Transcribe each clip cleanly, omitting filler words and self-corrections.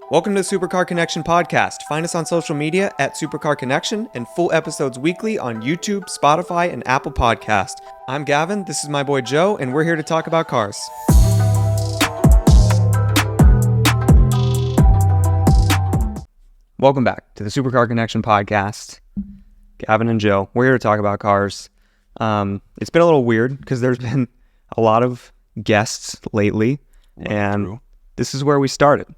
Welcome to the Supercar Connection podcast. Find us on social media at Supercar Connection and full episodes weekly on YouTube, Spotify, and Apple Podcast. I'm Gavin, this is my boy Joe, and we're here to talk about cars. Welcome back to the Supercar Connection podcast. Gavin and Joe, we're here to talk about cars. It's been a little weird because there's been a lot of guests lately, and this is where we started.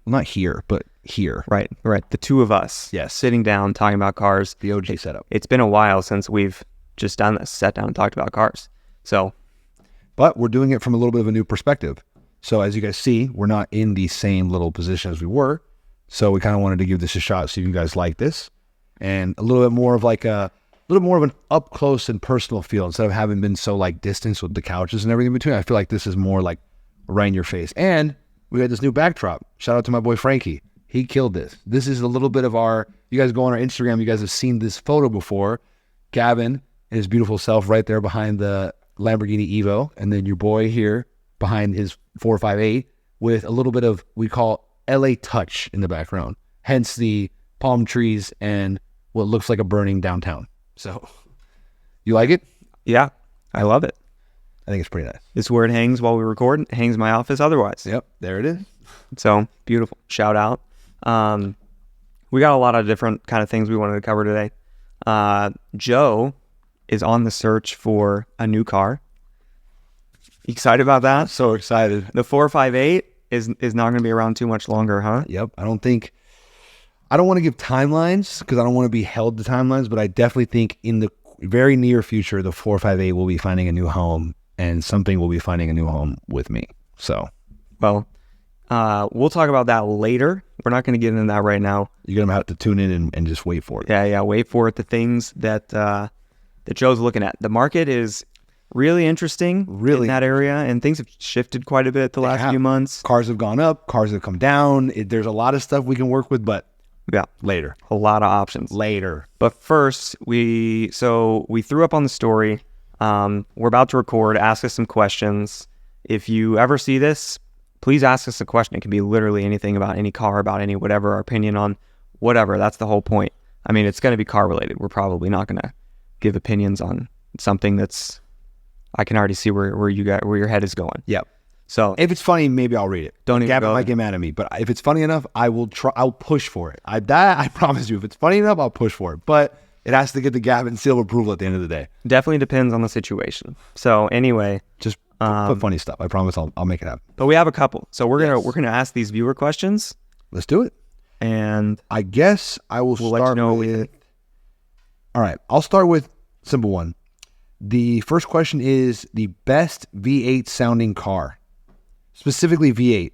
Not here, but here. Right. The two of us. Yes. Sitting down, talking about cars. The OG setup. It's been a while since we've just done this, sat down and talked about cars. But we're doing it from a little bit of a new perspective. So as you guys see, we're not in the same little position as we were. So we kind of wanted to give this a shot, see if you guys like this. And a little bit more of an up close and personal feel instead of having been so like distanced with the couches and everything in between. I feel like this is more like right in your face. And we had this new backdrop. Shout out to my boy Frankie. He killed this. This is a little bit of you guys go on our Instagram, you guys have seen this photo before. Gavin and his beautiful self right there behind the Lamborghini Evo. And then your boy here behind his 458 with a little bit of, we call LA touch in the background. Hence the palm trees and what looks like a burning downtown. So, you like it? Yeah, I love it. I think it's pretty nice. It's where it hangs while we record. It hangs in my office otherwise. Yep, there it is. So, beautiful. Shout out. We got a lot of different kind of things we wanted to cover today. Joe is on the search for a new car. You excited about that? So excited. The 458 is not going to be around too much longer, huh? Yep. I don't want to give timelines because I don't want to be held to timelines, but I definitely think in the very near future, the 458 will be finding a new home and something will be finding a new home with me. So, well, we'll talk about that later. We're not going to get into that right now. You're going to have to tune in and just wait for it. Yeah. Wait for it. The things that Joe's looking at. The market is really interesting in that area, and things have shifted quite a bit the last few months. Cars have gone up. Cars have come down. There's a lot of stuff we can work with, but later. A lot of options. Later. But first, we threw up on the story. We're about to record. Ask us some questions. If you ever see this, please ask us a question. It can be literally anything about any car, about any whatever, our opinion on whatever. That's the whole point. I mean, it's going to be car related. We're probably not going to give opinions on something that's, I can already see where your head is going. Yep. So if it's funny, maybe I'll read it. Gavin might get mad at me, but if it's funny enough, I will try. I'll push for it. I promise you. If it's funny enough, I'll push for it. But it has to get the Gavin seal of approval at the end of the day. Definitely depends on the situation. So anyway, just put funny stuff. I promise I'll make it happen. But we have a couple, so we're gonna ask these viewer questions. Let's do it. And I guess we'll start let you know with. All right, I'll start with simple one. The first question is the best V8 sounding car. Specifically V8.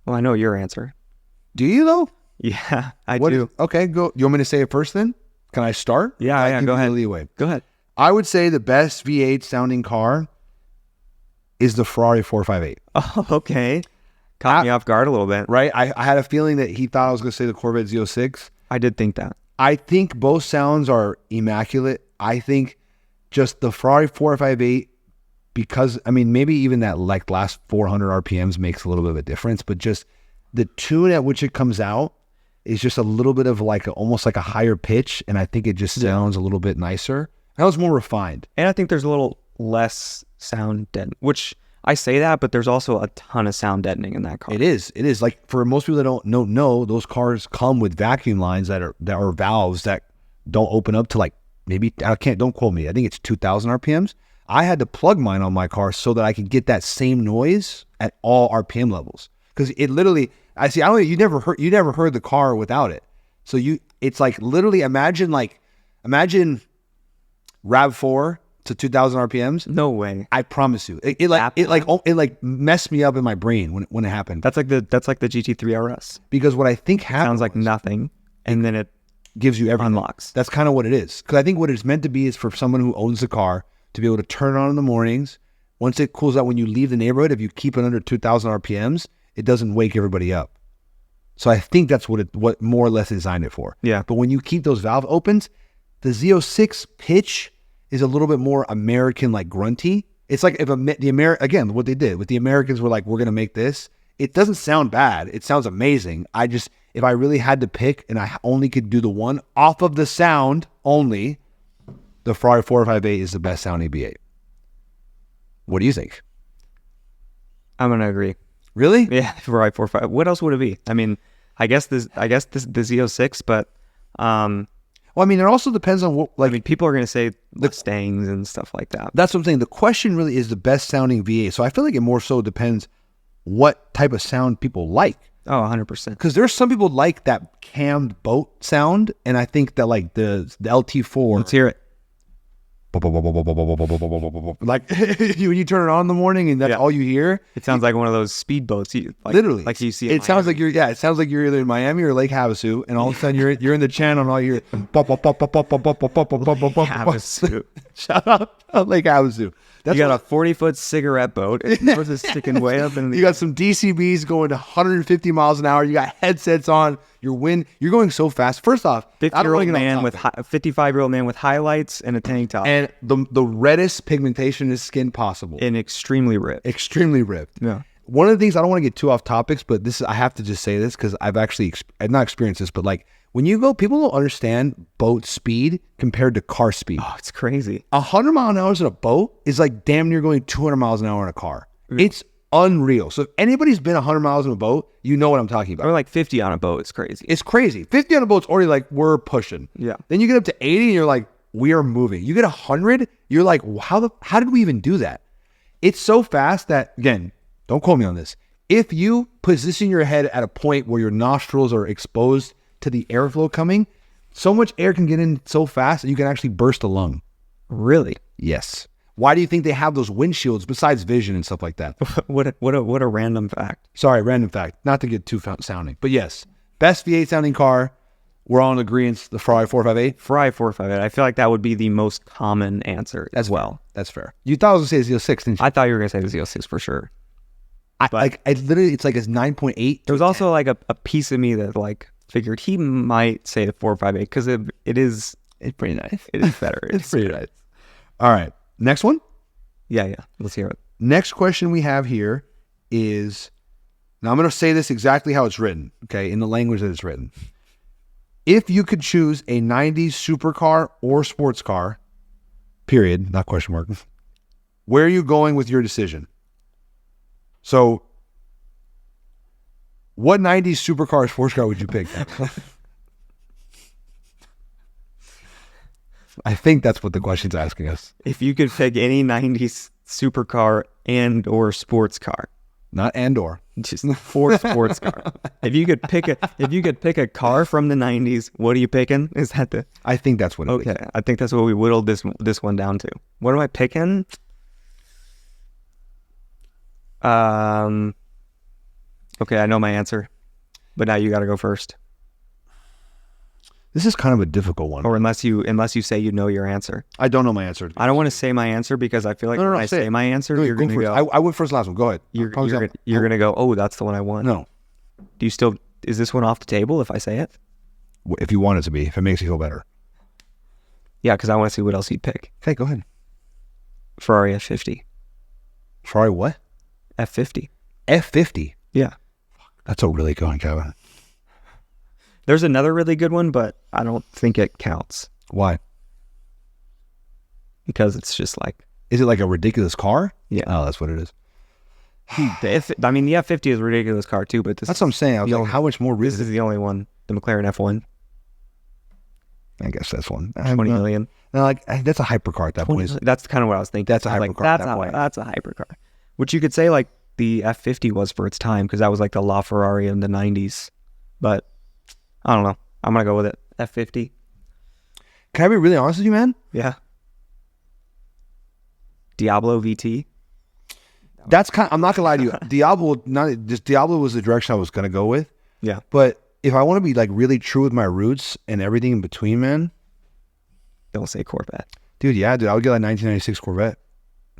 Well, I know your answer. Do you though? Yeah, I do. Okay, go. You want me to say it first then? Can I start? Yeah, go ahead. Leeway. Go ahead. I would say the best V8 sounding car is the Ferrari 458. Oh, okay. Caught me off guard a little bit. Right? I had a feeling that he thought I was going to say the Corvette Z06. I did think that. I think both sounds are immaculate. I think just the Ferrari 458, because, I mean, maybe even that like last 400 RPMs makes a little bit of a difference, but just the tune at which it comes out is just a little bit of like almost like a higher pitch, and I think it just sounds a little bit nicer. That was more refined. And I think there's a little less sound deadening, which I say that, but there's also a ton of sound deadening in that car. It is. Like for most people that don't know, those cars come with vacuum lines that are valves that don't open up to like maybe, don't quote me, I think it's 2,000 RPMs. I had to plug mine on my car so that I could get that same noise at all RPM levels. Because it literally, you never heard the car without it. So it's like literally imagine RAV4 to 2,000 RPMs. No way. I promise you. It messed me up in my brain when it happened. That's like the GT3 RS. Because what I think happens, sounds like nothing, and then it gives you everything. Unlocks. That's kind of what it is. Because I think what it's meant to be is for someone who owns the car to be able to turn it on in the mornings. Once it cools out, when you leave the neighborhood, if you keep it under 2,000 RPMs, it doesn't wake everybody up. So I think that's what more or less designed it for. Yeah. But when you keep those valve opens, the Z06 pitch is a little bit more American, like grunty. It's like if again, what they did with the Americans were like, we're going to make this. it doesn't sound bad. It sounds amazing. If I really had to pick and I only could do the one off of the sound only, the Ferrari 458 is the best sounding V8. What do you think? I'm gonna agree. Really? Yeah, Ferrari 458. What else would it be? I mean, I guess the Z06, but Well, I mean, it also depends on what. Like, I mean, people are gonna say Mustangs and stuff like that. that's what I'm saying. The question really is the best sounding V8. So I feel like it more so depends what type of sound people like. Oh, 100%. Because there's some people like that cammed boat sound, and I think that like the LT4. Let's hear it. Like when you turn it on in the morning and that's all you hear. It sounds like one of those speedboats. Literally, like you see. It sounds like you're. Yeah, it sounds like you're either in Miami or Lake Havasu, and all of a sudden you're in the channel and all you hear. Havasu. Shout out Lake Havasu. You got a 40-foot cigarette boat. Yours is sticking way up in the. You got some DCBs going to 150 miles an hour. You got headsets on. You're going so fast. First off, 55-year-old man with highlights and a tank top and the reddest pigmentation in his skin possible, and extremely ripped. Extremely ripped. Yeah. One of the things, I don't want to get too off topics, but I have to just say this because I've not experienced this, but like when you go, people don't understand boat speed compared to car speed. Oh, it's crazy. 100 mile an hour in a boat is like damn near going 200 miles an hour in a car. It's unreal. So if anybody's been 100 miles in a boat, you know what I'm talking about. Or like 50 on a boat. It's crazy. It's crazy. 50 on a boat's already like, we're pushing. Yeah. Then you get up to 80 and you're like, we are moving. You get 100, you're like, how did we even do that? It's so fast that, again, don't quote me on this. If you position your head at a point where your nostrils are exposed to the airflow coming, so much air can get in so fast that you can actually burst a lung. Really? Yes. Why do you think they have those windshields besides vision and stuff like that? What a random fact. Sorry, random fact. Not to get too sounding, but yes, best V8 sounding car. We're all in agreement. The Ferrari 458. Ferrari 458. I feel like that would be the most common answer as well. That's fair. You thought I was going to say Z06, didn't you? I thought you were going to say the Z06 for sure. I literally, it's like a 9.8. There was also like a piece of me that like figured he might say the 458 because it's pretty nice. It is better. It's pretty nice. All right. Next one? Yeah. Let's hear it. Next question we have here is, now I'm going to say this exactly how it's written, okay, in the language that it's written. If you could choose a 90s supercar or sports car, period, not question mark, where are you going with your decision? So, what 90s supercar or sports car would you pick? I think that's what the question's asking us. If you could pick any 90s supercar and or sports car. Not and or. Just for sports car. If you could pick a car from the 90s, what are you picking? Is that the I think that's what it is. Okay. I think that's what we whittled this one down to. What am I picking? Okay, I know my answer. But now you gotta go first. This is kind of a difficult one. Or unless you say you know your answer. I don't know my answer. I don't want to say my answer because I feel like when I say my answer, you're going to go. I went first last one. Go ahead. You're going to go, oh, that's the one I want. No. Is this one off the table if I say it? If you want it to be, if it makes you feel better. Yeah, because I want to see what else you'd pick. Okay, go ahead. Ferrari F50. Ferrari what? F50. F50? Yeah. That's a really good one, Gavin. There's another really good one, but I don't think it counts. Why? Because it's just like... Is it like a ridiculous car? Yeah. Oh, that's what it is. The F50 is a ridiculous car too, but that's what I'm saying. I was like, how much more ridiculous? This is the only one. The McLaren F1. I guess that's one. 20 million. No, like that's a hypercar at that point. That's kind of what I was thinking. That's a hypercar at that point. That's a hypercar. Which you could say like the F50 was for its time because that was like the LaFerrari in the 90s. But I don't know. I'm going to go with it. F50. Can I be really honest with you, man? Yeah. Diablo VT. That's kind of, I'm not going to lie to you. Diablo was the direction I was going to go with. Yeah. But if I want to be like really true with my roots and everything in between, man. Don't say Corvette. Dude, yeah, dude. I would get like 1996 Corvette.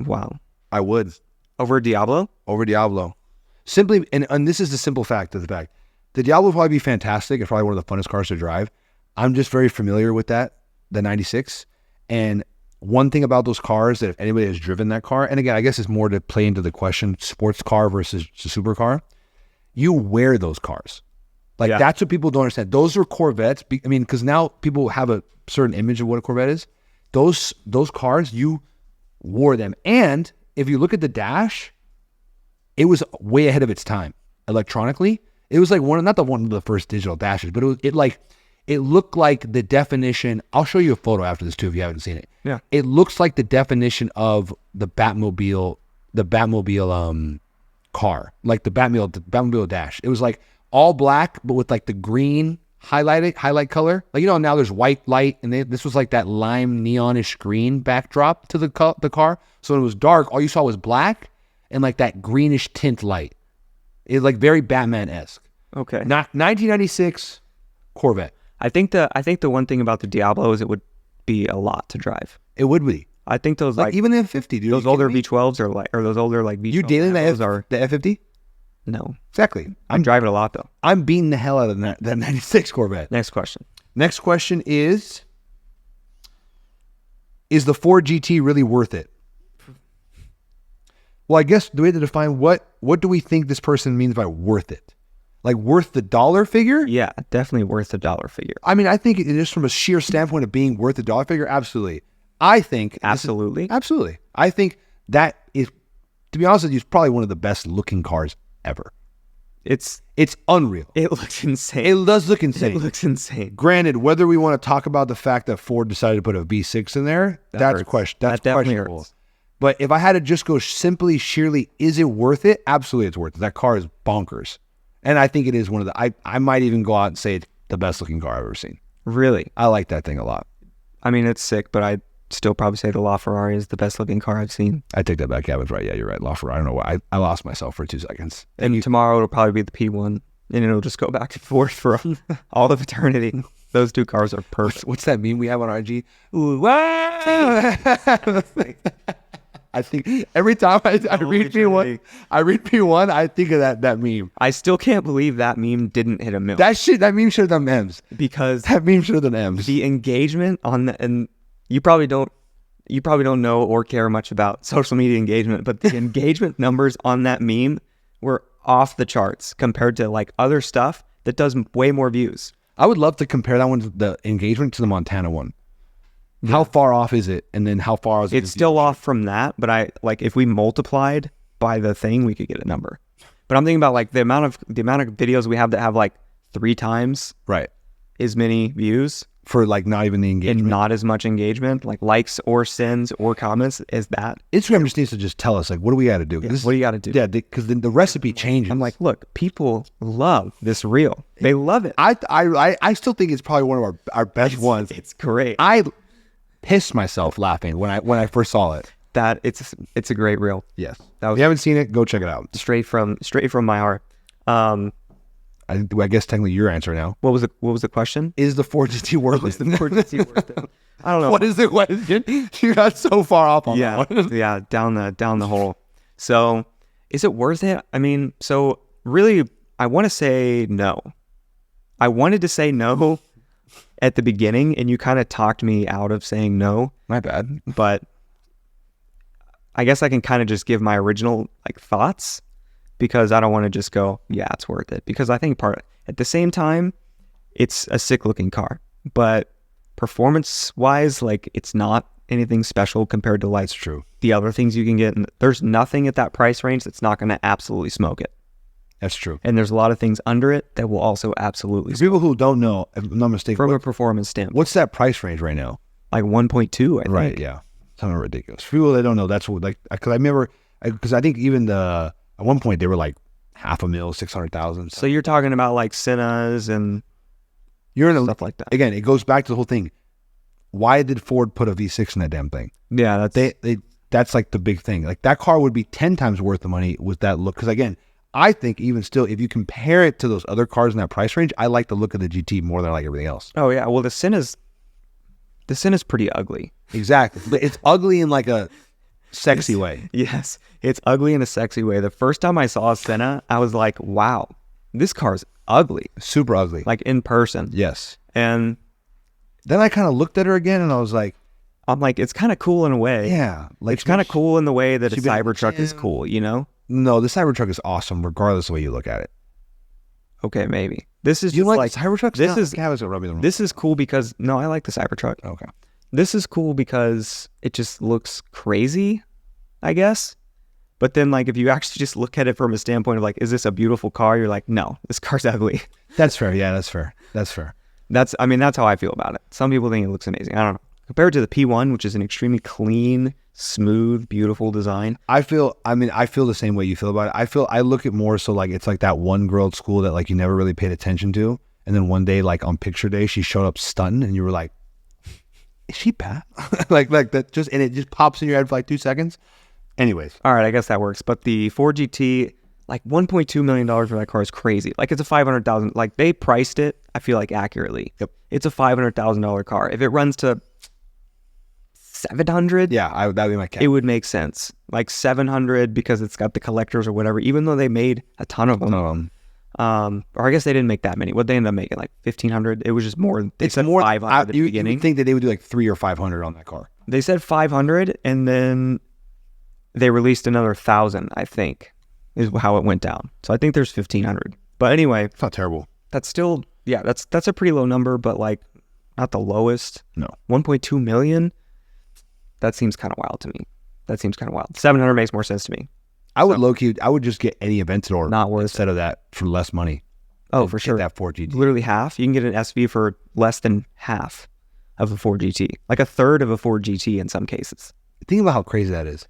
Wow. I would. Over Diablo? Over Diablo. Simply, and this is the simple fact of the fact. The Diablo would probably be fantastic. It's probably one of the funnest cars to drive. I'm just very familiar with that, the 96. And one thing about those cars that if anybody has driven that car, and again, I guess it's more to play into the question, sports car versus supercar. you wear those cars. Like that's what people don't understand. Those are Corvettes. I mean, because now people have a certain image of what a Corvette is. Those cars, you wore them. And if you look at the dash, it was way ahead of its time electronically. It was like one of the first digital dashes, but it looked like the definition. I'll show you a photo after this too if you haven't seen it. Yeah. It looks like the definition of the Batmobile car, like the Batmobile dash. It was like all black, but with like the green highlight color. Like, now there's white light, and this was like that lime neonish green backdrop to the car. So when it was dark, all you saw was black and like that greenish tint light. It's like very Batman-esque. Okay. Not 1996 Corvette. I think the one thing about the Diablo is it would be a lot to drive. It would be. I think those like even the F50, dude. Those older V12s or those older like V12s. You dealing the F50? No. Exactly. I'm driving a lot though. I'm beating the hell out of that 96 Corvette. Next question. Next question is the Ford GT really worth it? Well, I guess the way to define what do we think this person means by worth it? Like worth the dollar figure? Yeah, definitely worth the dollar figure. I mean, I think it is from a sheer standpoint of being worth the dollar figure. Absolutely. I think absolutely. I think that is, to be honest with you, it's probably one of the best looking cars ever. It's unreal. It looks insane. It does look insane. It looks insane. Granted, whether we want to talk about the fact that Ford decided to put a V6 in there, that's questionable. Hurts. But if I had to just go simply, sheerly, is it worth it? Absolutely, it's worth it. That car is bonkers. And I think it is one of the, I might even go out and say it's the best looking car I've ever seen. Really? I like that thing a lot. I mean, it's sick, but I'd still probably say the LaFerrari is the best looking car I've seen. I take that back. Gavin's right. Yeah, you're right. LaFerrari. I don't know why. I lost myself for 2 seconds. And tomorrow it'll probably be the P1, and it'll just go back and forth for all of eternity. Those two cars are perfect. What's that meme we have on IG? Ooh, wow. I think every time I read P1, I think of that meme. I still can't believe that meme didn't hit a million. That meme should have done M's. Because that meme should have done M's. The engagement on the, and you probably don't know or care much about social media engagement, but the engagement numbers on that meme were off the charts compared to like other stuff that does way more views. I would love to compare that one, the engagement, to the Montana one. Yeah. How far off is it? And then how far is it? It's still off from that, but if we multiplied by the thing, we could get a number. But I'm thinking about like the amount of videos we have that have like 3 times as many views for like not even the engagement and not as much engagement, like likes or sends or comments as that. Instagram just needs to just tell us like, what do we got to do? Yeah, what do you got to do? Yeah, because then the recipe changes. I'm like, look, people love this reel. They love it. I still think it's probably one of our best ones. It's great. I pissed myself laughing when I first saw it. That it's a great reel. Yes. If you haven't seen it, go check it out. Straight from my heart. I guess technically your answer now. What was the question? Is the Ford GT worth it? Is the Ford GT worth it? I don't know. What is the question? You got so far off on that one. Yeah, down the hole. So, is it worth it? I mean, so really, I want to say no. I wanted to say no at the beginning, and you kind of talked me out of saying no. My bad. But I guess I can kind of just give my original like thoughts, because I don't want to just go, yeah, it's worth it. Because I think at the same time, it's a sick looking car, but performance wise, like it's not anything special compared to like the other things you can get. And there's nothing at that price range that's not going to absolutely smoke it. That's true. And there's a lot of things under it that will also absolutely smoke. People who don't know, if I'm not mistaken, from a performance standpoint. What's that price range right now? Like 1.2, I think. Right, yeah. Something ridiculous. For people that don't know, that's what, like, because I remember, because I think even at one point they were like $500,000, 600,000. So you're talking about like Senna's and stuff like that. Again, it goes back to the whole thing. Why did Ford put a V6 in that damn thing? Yeah, that's like the big thing. Like that car would be 10 times worth the money with that look. Because again, I think even still, if you compare it to those other cars in that price range, I like the look of the GT more than I like everything else. Oh yeah, well the Senna's pretty ugly. Exactly, but it's ugly in like a sexy way. Yes, it's ugly in a sexy way. The first time I saw a Senna, I was like, wow, this car's ugly. Super ugly. Like in person. Yes. And then I kind of looked at her again and I was like, it's kind of cool in a way. Yeah. Like it's kind of cool in the way that a Cybertruck is cool, you know? No, the Cybertruck is awesome regardless of the way you look at it. Okay, maybe. This is You just like like the Cybertrucks? this No, is Gavin's gonna rub me the wrong. this is cool because no, I like the Cybertruck. Okay. This is cool because it just looks crazy, I guess. But then, like, if you actually just look at it from a standpoint of like, is this a beautiful car? You're like, no, this car's ugly. That's fair. Yeah, that's fair. That's fair. That's how I feel about it. Some people think it looks amazing. I don't know. Compared to the P1, which is an extremely clean, smooth, beautiful design. I feel the same way you feel about it. I look at more so like it's like that one girl at school that like you never really paid attention to. And then one day, like on picture day, she showed up stunned and you were like, is she bad? like that just, and it just pops in your head for like 2 seconds. Anyways. All right, I guess that works. But the Ford GT, like $1.2 million for that car is crazy. Like it's a $500,000, like they priced it, I feel like accurately. Yep. It's a $500,000 car. If it runs to 700, Yeah, that'd be my cap. it would make sense. Like 700 because it's got the collectors or whatever, even though they made a ton of them. Or I guess they didn't make that many. What they ended up making, like 1,500. It was just more. They said 500 at the beginning. You would think that they would do like 300 or 500 on that car. They said 500, and then they released another 1,000. I think is how it went down. So I think there's 1,500. But anyway, It's not terrible. that's still that's a pretty low number, but like not the lowest. No. 1.2 million. That seems kind of wild to me. 700 makes more sense to me. I would I would just get any Aventador Not worth instead of that for less money. Oh, for Get sure. that Ford GT. Literally half. You can get an SV for less than half of a Ford GT, like a third of a Ford GT in some cases. Think about how crazy that is.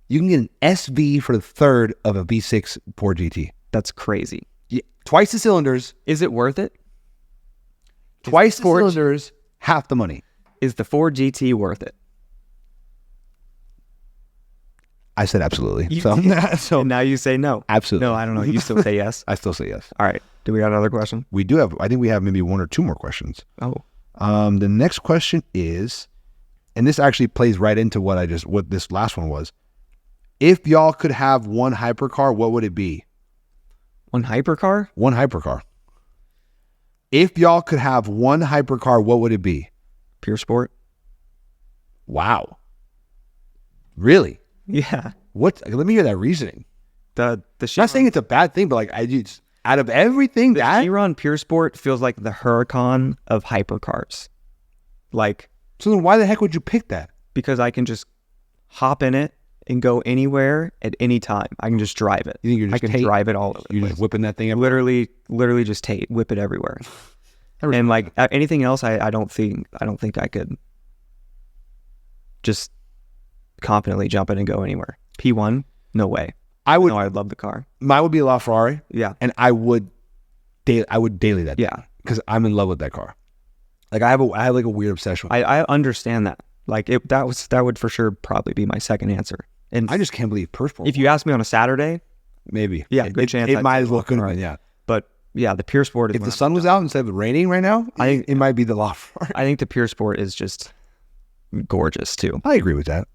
You can get an SV for the third of a V6 Ford GT. That's crazy. Yeah, twice the cylinders, Is it worth it? twice the cylinders, half the money. Is the Ford GT worth it? I said absolutely. You So, did. so And now you say no. absolutely. No, I don't know. You still say yes. I still say yes. All right. Do we got another question? We do have, I think we have maybe one or two more questions. Oh, The next question is, and this actually plays right into what this last one was. If y'all could have one hypercar, what would it be? one hypercar? One hypercar. If y'all could have one hypercar, what would it be? Pure Sport? Wow. Really? Yeah. What? Let me hear that reasoning. The Not saying it's a bad thing, but like I just out of everything the that Chiron Pure Sport feels like the Huracan of hypercars. Like, so then why the heck would you pick that? because I can just hop in it and go anywhere at any time. I can just drive it. You think you're just I can drive it all over the You're place. just whipping that thing up? Literally just whip it everywhere. And like anything else, I don't think I could just confidently jump in and go anywhere. P1, no way. I would. No, I'd love the car. Mine would be a LaFerrari, Yeah, and I would daily that. yeah. because I'm in love with that car. Like I have like a weird obsession with it. I understand that. Like that would for sure probably be my second answer. And I just can't believe Persport. if you ask me on a Saturday, maybe, yeah, good chance It I'd might say as well couldn't. LaFerrari. Yeah. But yeah, the Pure Sport is If the sun was out instead of raining right now, I think it might be the LaFerrari. I think the Pure Sport is just gorgeous too. I agree with that.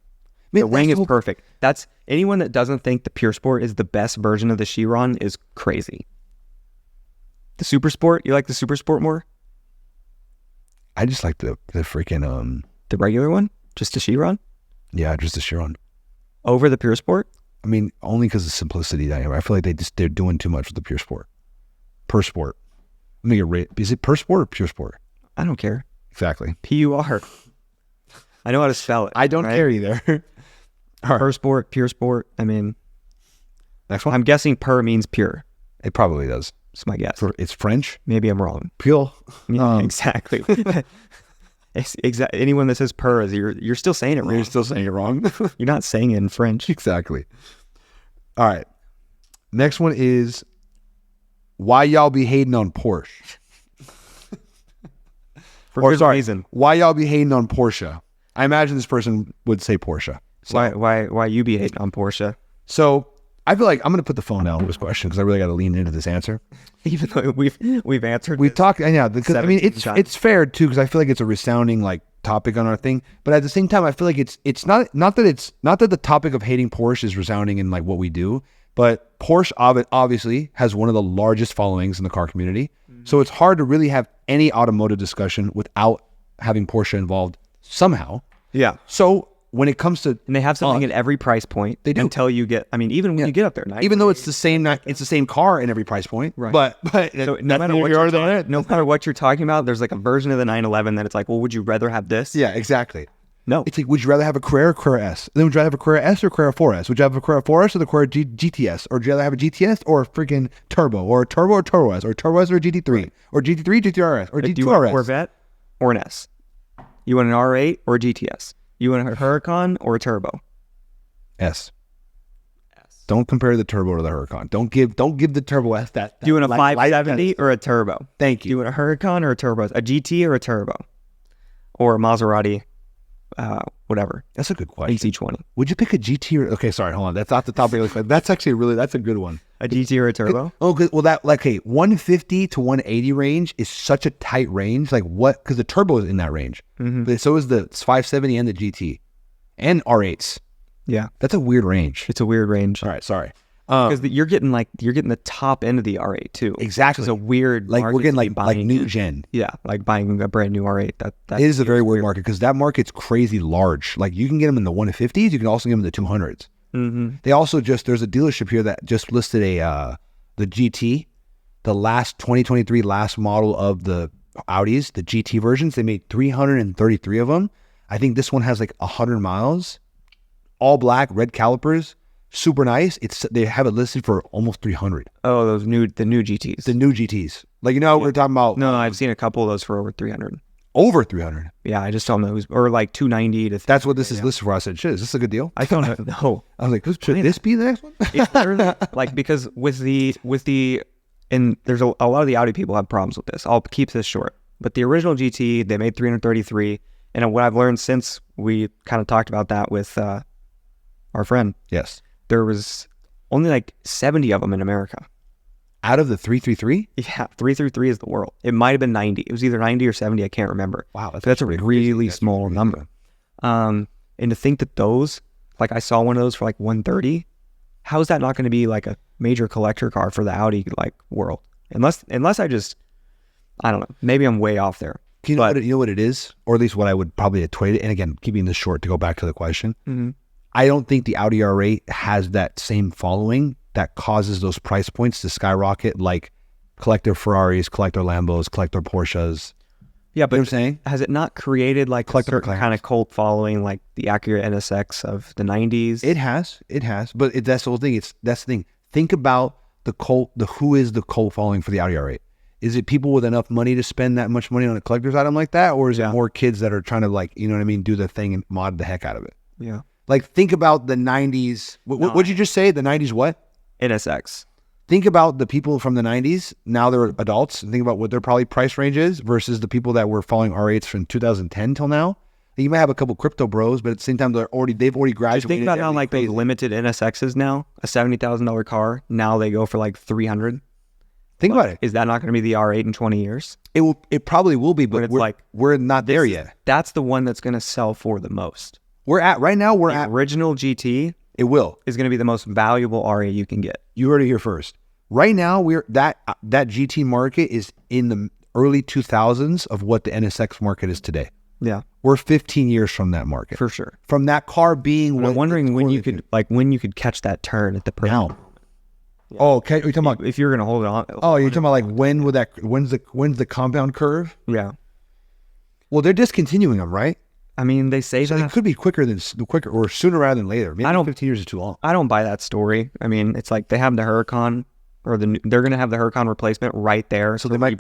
The wing is perfect. That's anyone that doesn't think the Pure Sport is the best version of the Chiron is crazy. The Super Sport, you like the Super Sport more? I just like the freaking The regular one? Just the Chiron? yeah, just the Chiron. Over the Pure Sport? I mean, only because of simplicity. I feel like they're doing too much with the Pure Sport. Persport. Let me get rate. Is it Persport or Pure Sport? I don't care. Exactly. PUR. I know how to spell it. I don't right? care either. All right. Per Sport, Pure Sport. I mean, Next one. I'm guessing per means pure. It probably does. That's my guess. It's French. Maybe I'm wrong. Pure. Yeah, exactly. Anyone that says per is you're still saying it wrong. You're still saying it wrong. You're not saying it in French. Exactly. All right. Next one is why y'all be hating on Porsche? For Or good sorry, reason. why y'all be hating on Porsche? I imagine this person would say Porsche. So, Why you be hating on Porsche? so I feel like I'm going to put the phone down with this question because I really got to lean into this answer. Even though we've answered We've this. talked, yeah, because I mean, 17 times. it's fair too because I feel like it's a resounding like topic on our thing, but at the same time, I feel like it's not that the topic of hating Porsche is resounding in like what we do, but Porsche obviously has one of the largest followings in the car community, so it's hard to really have any automotive discussion without having Porsche involved somehow. Yeah. So when it comes to, and they have something at every price point. They do. Until you get, I mean, even when you get up there, even though it's the same car in every price point, right? But so no matter what you're talking about, there's like a version of the 911 that it's like, well, would you rather have this? Yeah, exactly. No. It's like, would you rather have a Carrera or Carrera S? And then would you rather have a Carrera S or Carrera 4S? Would you have a Carrera 4S or the Carrera GTS? Or would you rather have a GTS or a freaking Turbo or a Turbo or Turbo S or Turbo S or a GT3 or GT3, GTRS or GT2RS? Do you want a Corvette or an S? You want an R8 or a GTS? You want a Huracan or a Turbo? S. Don't compare the Turbo to the Huracan. Don't give the Turbo S that. Do you want a 570 or a Turbo? Thank you. Do you want a Huracan or a Turbo? A GT or a Turbo? Or a Maserati? Whatever. That's a good question. AC20. Would you pick a GT or, okay, sorry, hold on. That's not the topic. That's actually that's a good one. A GT or a Turbo? Oh, well, that, like, hey, 150 to 180 range is such a tight range. Like, what? Because the Turbo is in that range. Mm-hmm. But so is the 570 and the GT and R8s. Yeah. That's a weird range. It's a weird range. All right, sorry. Because you're getting the top end of the R8 too. Exactly. It's a weird like market we're getting to be like new in. gen. Yeah, like buying a brand new R8. That it is a very weird market because that market's crazy large. Like you can get them in the 150s, you can also get them in the 200s. Mm-hmm. They also there's a dealership here that just listed the GT, the last 2023 last model of the Audis, the GT versions. They made 333 of them. I think this one has like 100 miles, all black, red calipers. Super nice. They have it listed for almost 300. Oh, the new GTs. The new GTs. Like, you know, we're talking about. No, I've seen a couple of those for over 300. Over 300. Yeah, I just don't know or like 290 to. That's what this is listed for. I said, shit, is this a good deal? I don't know. I was like, should this be the next one? It's literally, like, because with the and there's a lot of the Audi people have problems with this. I'll keep this short. But the original GT, they made 333, and what I've learned since we kind of talked about that with our friend. Yes. There was only like 70 of them in America. Out of the 333? Yeah, 333 is the world. It might have been 90. It was either 90 or 70. I can't remember. Wow, that's a really small number. And to think that those, like I saw one of those for like 130, how is that not going to be like a major collector car for the Audi like world? Unless I don't know. Maybe I'm way off there. You know what it is? Or at least what I would probably equate it. And again, keeping this short to go back to the question. Mm-hmm. I don't think the Audi R8 has that same following that causes those price points to skyrocket like collector Ferraris, collector Lambos, collector Porsches. Yeah, but you know what I'm saying? Has it not created like collector a kind of cult following like the Acura NSX of the 90s? It has. But that's the whole thing. That's the thing. Think about who is the cult following for the Audi R8? Is it people with enough money to spend that much money on a collector's item like that? Or is it more kids that are trying to, like, you know what I mean, do the thing and mod the heck out of it? Yeah. Like, think about the 90s. What'd you just say? The 90s what? NSX. Think about the people from the 90s. Now they're adults. Think about what their probably price range is versus the people that were following R8s from 2010 till now. You might have a couple crypto bros, but at the same time, they've already graduated. Just think about how like those limited NSXs now, a $70,000 car, now they go for like 300. Think about it. Is that not going to be the R8 in 20 years? It probably will be, but we're not there yet. That's the one that's going to sell for the most. The original GT. It is going to be the most valuable R8 you can get. You heard it here first. Right now, that GT market is in the early 2000s of what the NSX market is today. Yeah, we're 15 years from that market for sure. From that car being. I'm wondering when you could catch that turn at the now. Yeah. Oh, okay. Are you talking about if you're going to hold it on? Oh, you're talking about like when's the compound curve? Yeah. Well, they're discontinuing them, right? I mean, they say so that it could be quicker or sooner rather than later. Maybe 15 years is too long. I don't buy that story. I mean, it's like they have the Huracan, or they're going to have the Huracan replacement right there. So they might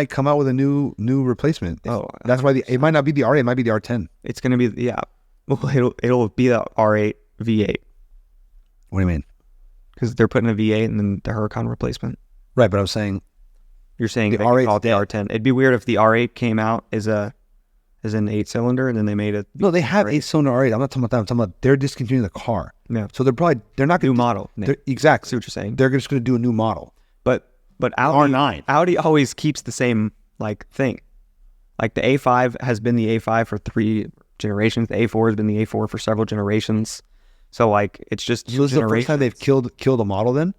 come out with a new replacement. That's why it might not be the R8. It might be the R10. It's going to be Well, it'll be the R8 V8. What do you mean? Because they're putting a V8 and then the Huracan replacement. Right, but I'm saying you're saying the R8 call it the R10. It'd be weird if the R8 came out as an 8-cylinder and then they made it. No, they have 8-cylinder R8. I'm not talking about that. I'm talking about they're discontinuing the car. Yeah. So they're not new model. Exactly. See what you're saying. They're just going to do a new model. But Audi, R9. Audi always keeps the same like thing. Like the A5 has been the A5 for 3 generations. The A4 has been the A4 for several generations. So like it's just this is the first time they've killed a model. Then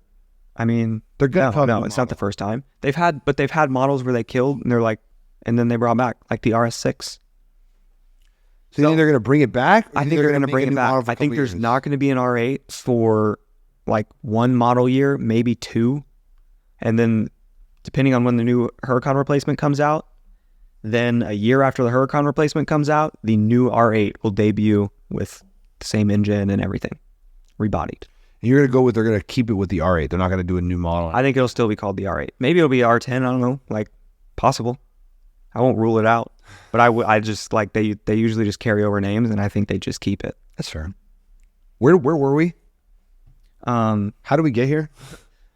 I mean they're gonna no, it's not the first time they've had models where they killed and they're like, and then they brought back like the RS6. So you think they're going to bring it back? I think they're going to bring it back. I think there's not going to be an R8 for like one model year, maybe two. And then depending on when the new Huracan replacement comes out, then a year after the Huracan replacement comes out, the new R8 will debut with the same engine and everything, rebodied. And you're going to go with, they're going to keep it with the R8. They're not going to do a new model. I think it'll still be called the R8. Maybe it'll be R10. I don't know. Like, possible. I won't rule it out. But I just like, they usually just carry over names, and I think they just keep it. That's fair. Where were we? How did we get here?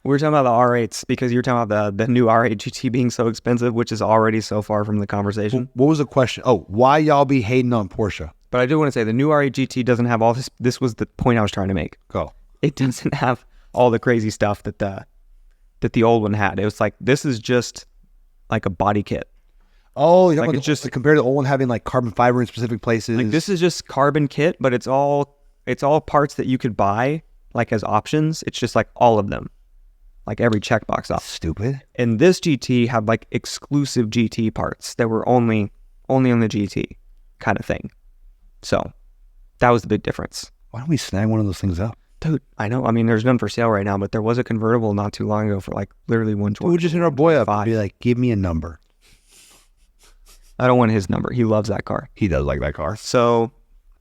We were talking about the R8s because you were talking about the new R8 GT being so expensive, which is already so far from the conversation. What was the question? Oh, why y'all be hating on Porsche? But I do want to say the new R8 GT doesn't have all this. This was the point I was trying to make. Go. It doesn't have all the crazy stuff that the old one had. It was like, this is just like a body kit. Oh, you know, like it's just compared to the old one having like carbon fiber in specific places. Like this is just carbon kit, but it's all parts that you could buy like as options. It's just like all of them, like every checkbox off. Stupid. And this GT had like exclusive GT parts that were only on the GT kind of thing. So that was the big difference. Why don't we snag one of those things up? Dude, I know. I mean, there's none for sale right now, but there was a convertible not too long ago for like literally $120. We'll just hit our boy up and be like, give me a number. I don't want his number. He loves that car. He does like that car. So,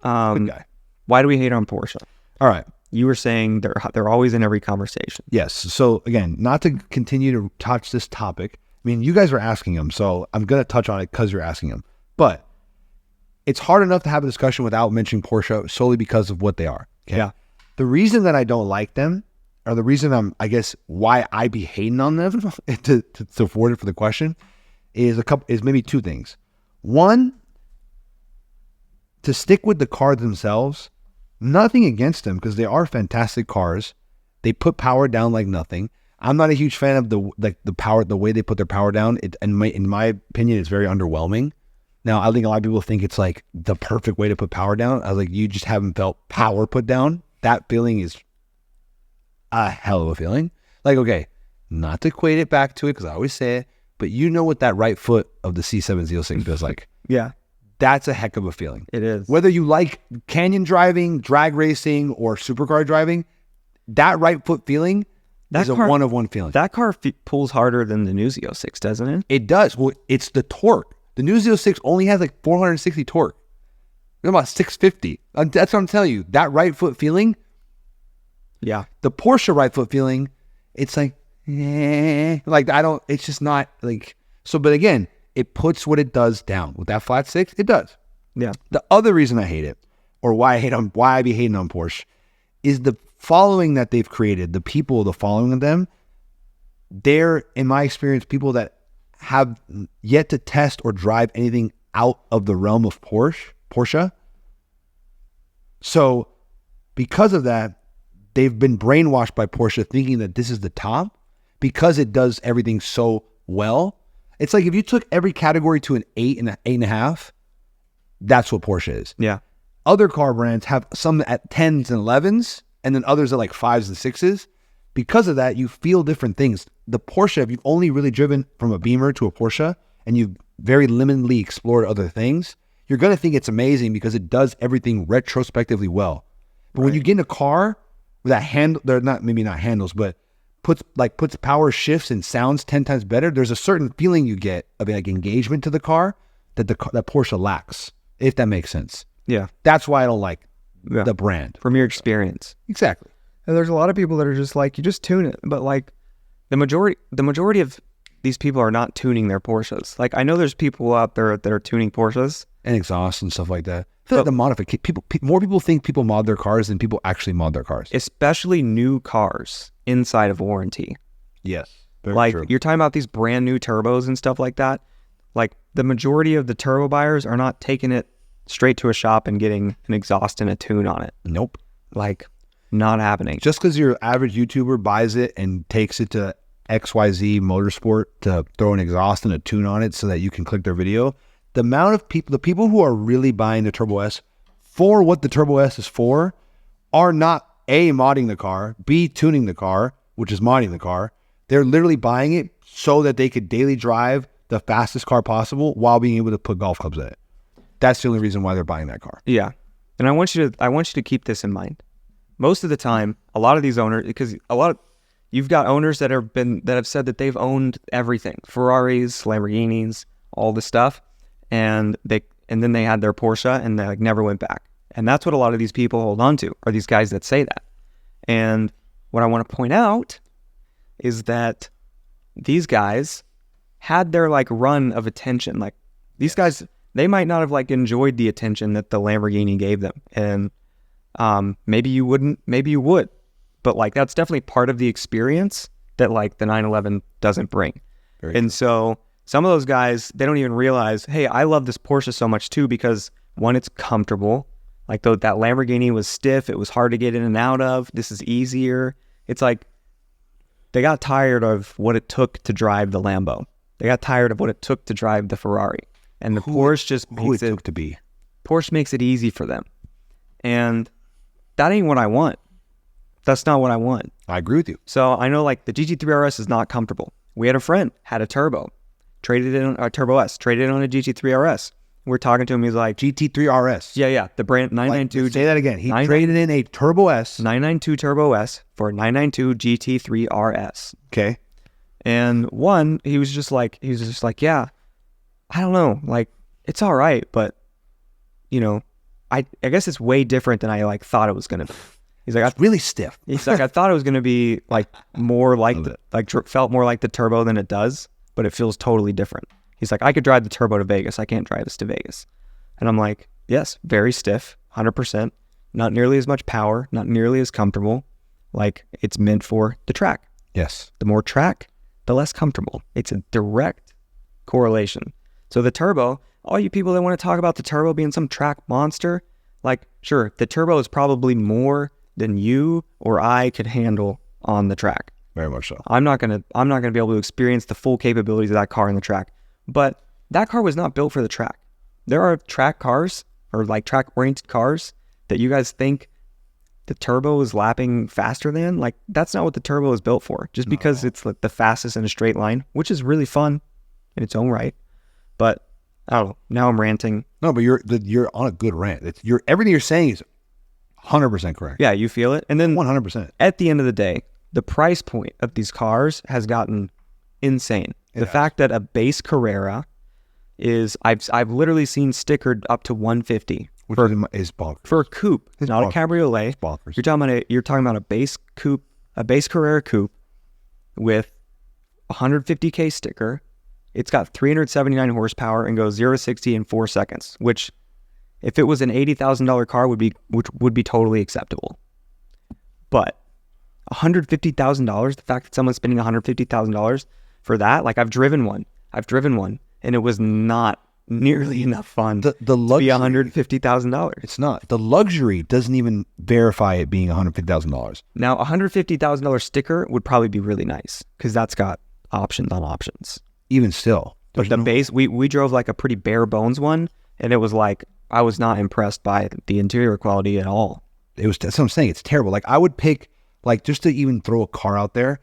Good guy. Why do we hate on Porsche? All right. You were saying they're always in every conversation. Yes. So again, not to continue to touch this topic. I mean, you guys were asking them, so I'm going to touch on it because you're asking them. But it's hard enough to have a discussion without mentioning Porsche solely because of what they are. Okay? Yeah. The reason that I don't like them, or the reason why I be hating on them to forward it for the question, is maybe two things. One, to stick with the cars themselves, nothing against them because they are fantastic cars. They put power down like nothing. I'm not a huge fan of the way they put their power down. In my opinion, it's very underwhelming. Now, I think a lot of people think it's like the perfect way to put power down. I was like, you just haven't felt power put down. That feeling is a hell of a feeling. Like, okay, not to equate it back to it because I always say it, but you know what that right foot of the C706 feels like. Yeah. That's a heck of a feeling. It is. Whether you like canyon driving, drag racing, or supercar driving, that right foot feeling is a one-of-one feeling. That car pulls harder than the new Z06, doesn't it? It does. Well, it's the torque. The new Z06 only has like 460 torque. It's about 650. That's what I'm telling you. That right foot feeling. Yeah. The Porsche right foot feeling, it's like, it's just not like, so, but again, it puts what it does down. With that flat six, it does. Yeah. The other reason I hate it, or why I be hating on Porsche, is the following that they've created. The following of them, they're, in my experience, people that have yet to test or drive anything out of the realm of Porsche. So because of that, they've been brainwashed by Porsche thinking that this is the top because it does everything so well. It's like if you took every category to an 8 and an 8.5, that's what Porsche is. Yeah. Other car brands have some at 10s and 11s, and then others at like 5s and 6s. Because of that, you feel different things. The Porsche, if you've only really driven from a Beamer to a Porsche, and you've very limitedly explored other things, you're going to think it's amazing because it does everything retrospectively well. But when you get in a car with that handle, they're not, maybe not handles, but puts power shifts and sounds 10 times better, there's a certain feeling you get of like engagement to the car that that Porsche lacks, if that makes sense. Yeah. That's why I don't like the brand. From your experience. Exactly. And there's a lot of people that are just like, you just tune it. But like the majority of these people are not tuning their Porsches. Like I know there's people out there that are tuning Porsches. And exhaust and stuff like that. I feel like the modification, more people think people mod their cars than people actually mod their cars. Especially new cars inside of warranty. Yes. Like you're talking about these brand new turbos and stuff like that. Like the majority of the turbo buyers are not taking it straight to a shop and getting an exhaust and a tune on it. Nope. Like not happening. Just because your average YouTuber buys it and takes it to XYZ Motorsport to throw an exhaust and a tune on it so that you can click their video, the amount of people, the people who are really buying the Turbo S for what the Turbo S is for, are not A, modding the car, B, tuning the car, which is modding the car. They're literally buying it so that they could daily drive the fastest car possible while being able to put golf clubs in it. That's the only reason why they're buying that car. Yeah. And I want you to keep this in mind. Most of the time, a lot of these owners, because you've got owners that have said that they've owned everything, Ferraris, Lamborghinis, all this stuff, and then they had their Porsche and they like never went back. And that's what a lot of these people hold on to, are these guys that say that. And what I want to point out is that these guys had their like run of attention. Like these guys, they might not have like enjoyed the attention that the Lamborghini gave them. And maybe you wouldn't, maybe you would. But like that's definitely part of the experience that like the 911 doesn't bring. So some of those guys, they don't even realize, hey, I love this Porsche so much too because one, it's comfortable. Like that Lamborghini was stiff. It was hard to get in and out of. This is easier. It's like they got tired of what it took to drive the Lambo. They got tired of what it took to drive the Ferrari. And the Porsche just Porsche makes it easy for them. And that ain't what I want. That's not what I want. I agree with you. So I know like the GT3 RS is not comfortable. We had a friend, had a turbo, traded it on a Turbo S, traded it on a GT3 RS. We're talking to him. He's like, GT3 RS. Yeah. The brand 992. Say that again. He traded in a Turbo S. 992 Turbo S for a 992 GT3 RS. Okay. And one, he was just like, yeah, I don't know. Like, it's all right. But, you know, I guess it's way different than I like thought it was going to be. He's like, it's really stiff. He's like, I thought it was going to be like more like felt more like the turbo than it does, but it feels totally different. He's like, I could drive the turbo to Vegas. I can't drive this to Vegas. And I'm like, yes, very stiff, 100%. Not nearly as much power, not nearly as comfortable. Like it's meant for the track. Yes. The more track, the less comfortable. It's a direct correlation. So the turbo, all you people that want to talk about the turbo being some track monster, like sure, the turbo is probably more than you or I could handle on the track. Very much so. I'm not gonna be able to experience the full capabilities of that car in the track. But that car was not built for the track. There are track cars or like track-oriented cars that you guys think the turbo is lapping faster than. Like that's not what the turbo is built for. Just because it's like the fastest in a straight line, which is really fun in its own right. But I don't know. Now I'm ranting. No, but you're on a good rant. Everything you're saying is 100% correct. Yeah, you feel it. And then 100%. At the end of the day, the price point of these cars has gotten insane. The fact that a base Carrera is, I've literally seen stickered up to 150, which is bonkers for a coupe. It's not bonkers. A cabriolet. It's bonkers. You're talking about a base coupe, a base Carrera coupe with 150K sticker. It's got 379 horsepower and goes 0 to 60 in 4 seconds, which if it was an $80,000 car would be totally acceptable. But $150,000, the fact that someone's spending $150,000 for that, like I've driven one and it was not nearly enough fun the to be $150,000. It's not. The luxury doesn't even verify it being $150,000. Now, a $150,000 sticker would probably be really nice because that's got options on options. Even still. But the base, we drove like a pretty bare bones one, and it was like, I was not impressed by the interior quality at all. That's what I'm saying. It's terrible. Like I would pick, like just to even throw a car out there.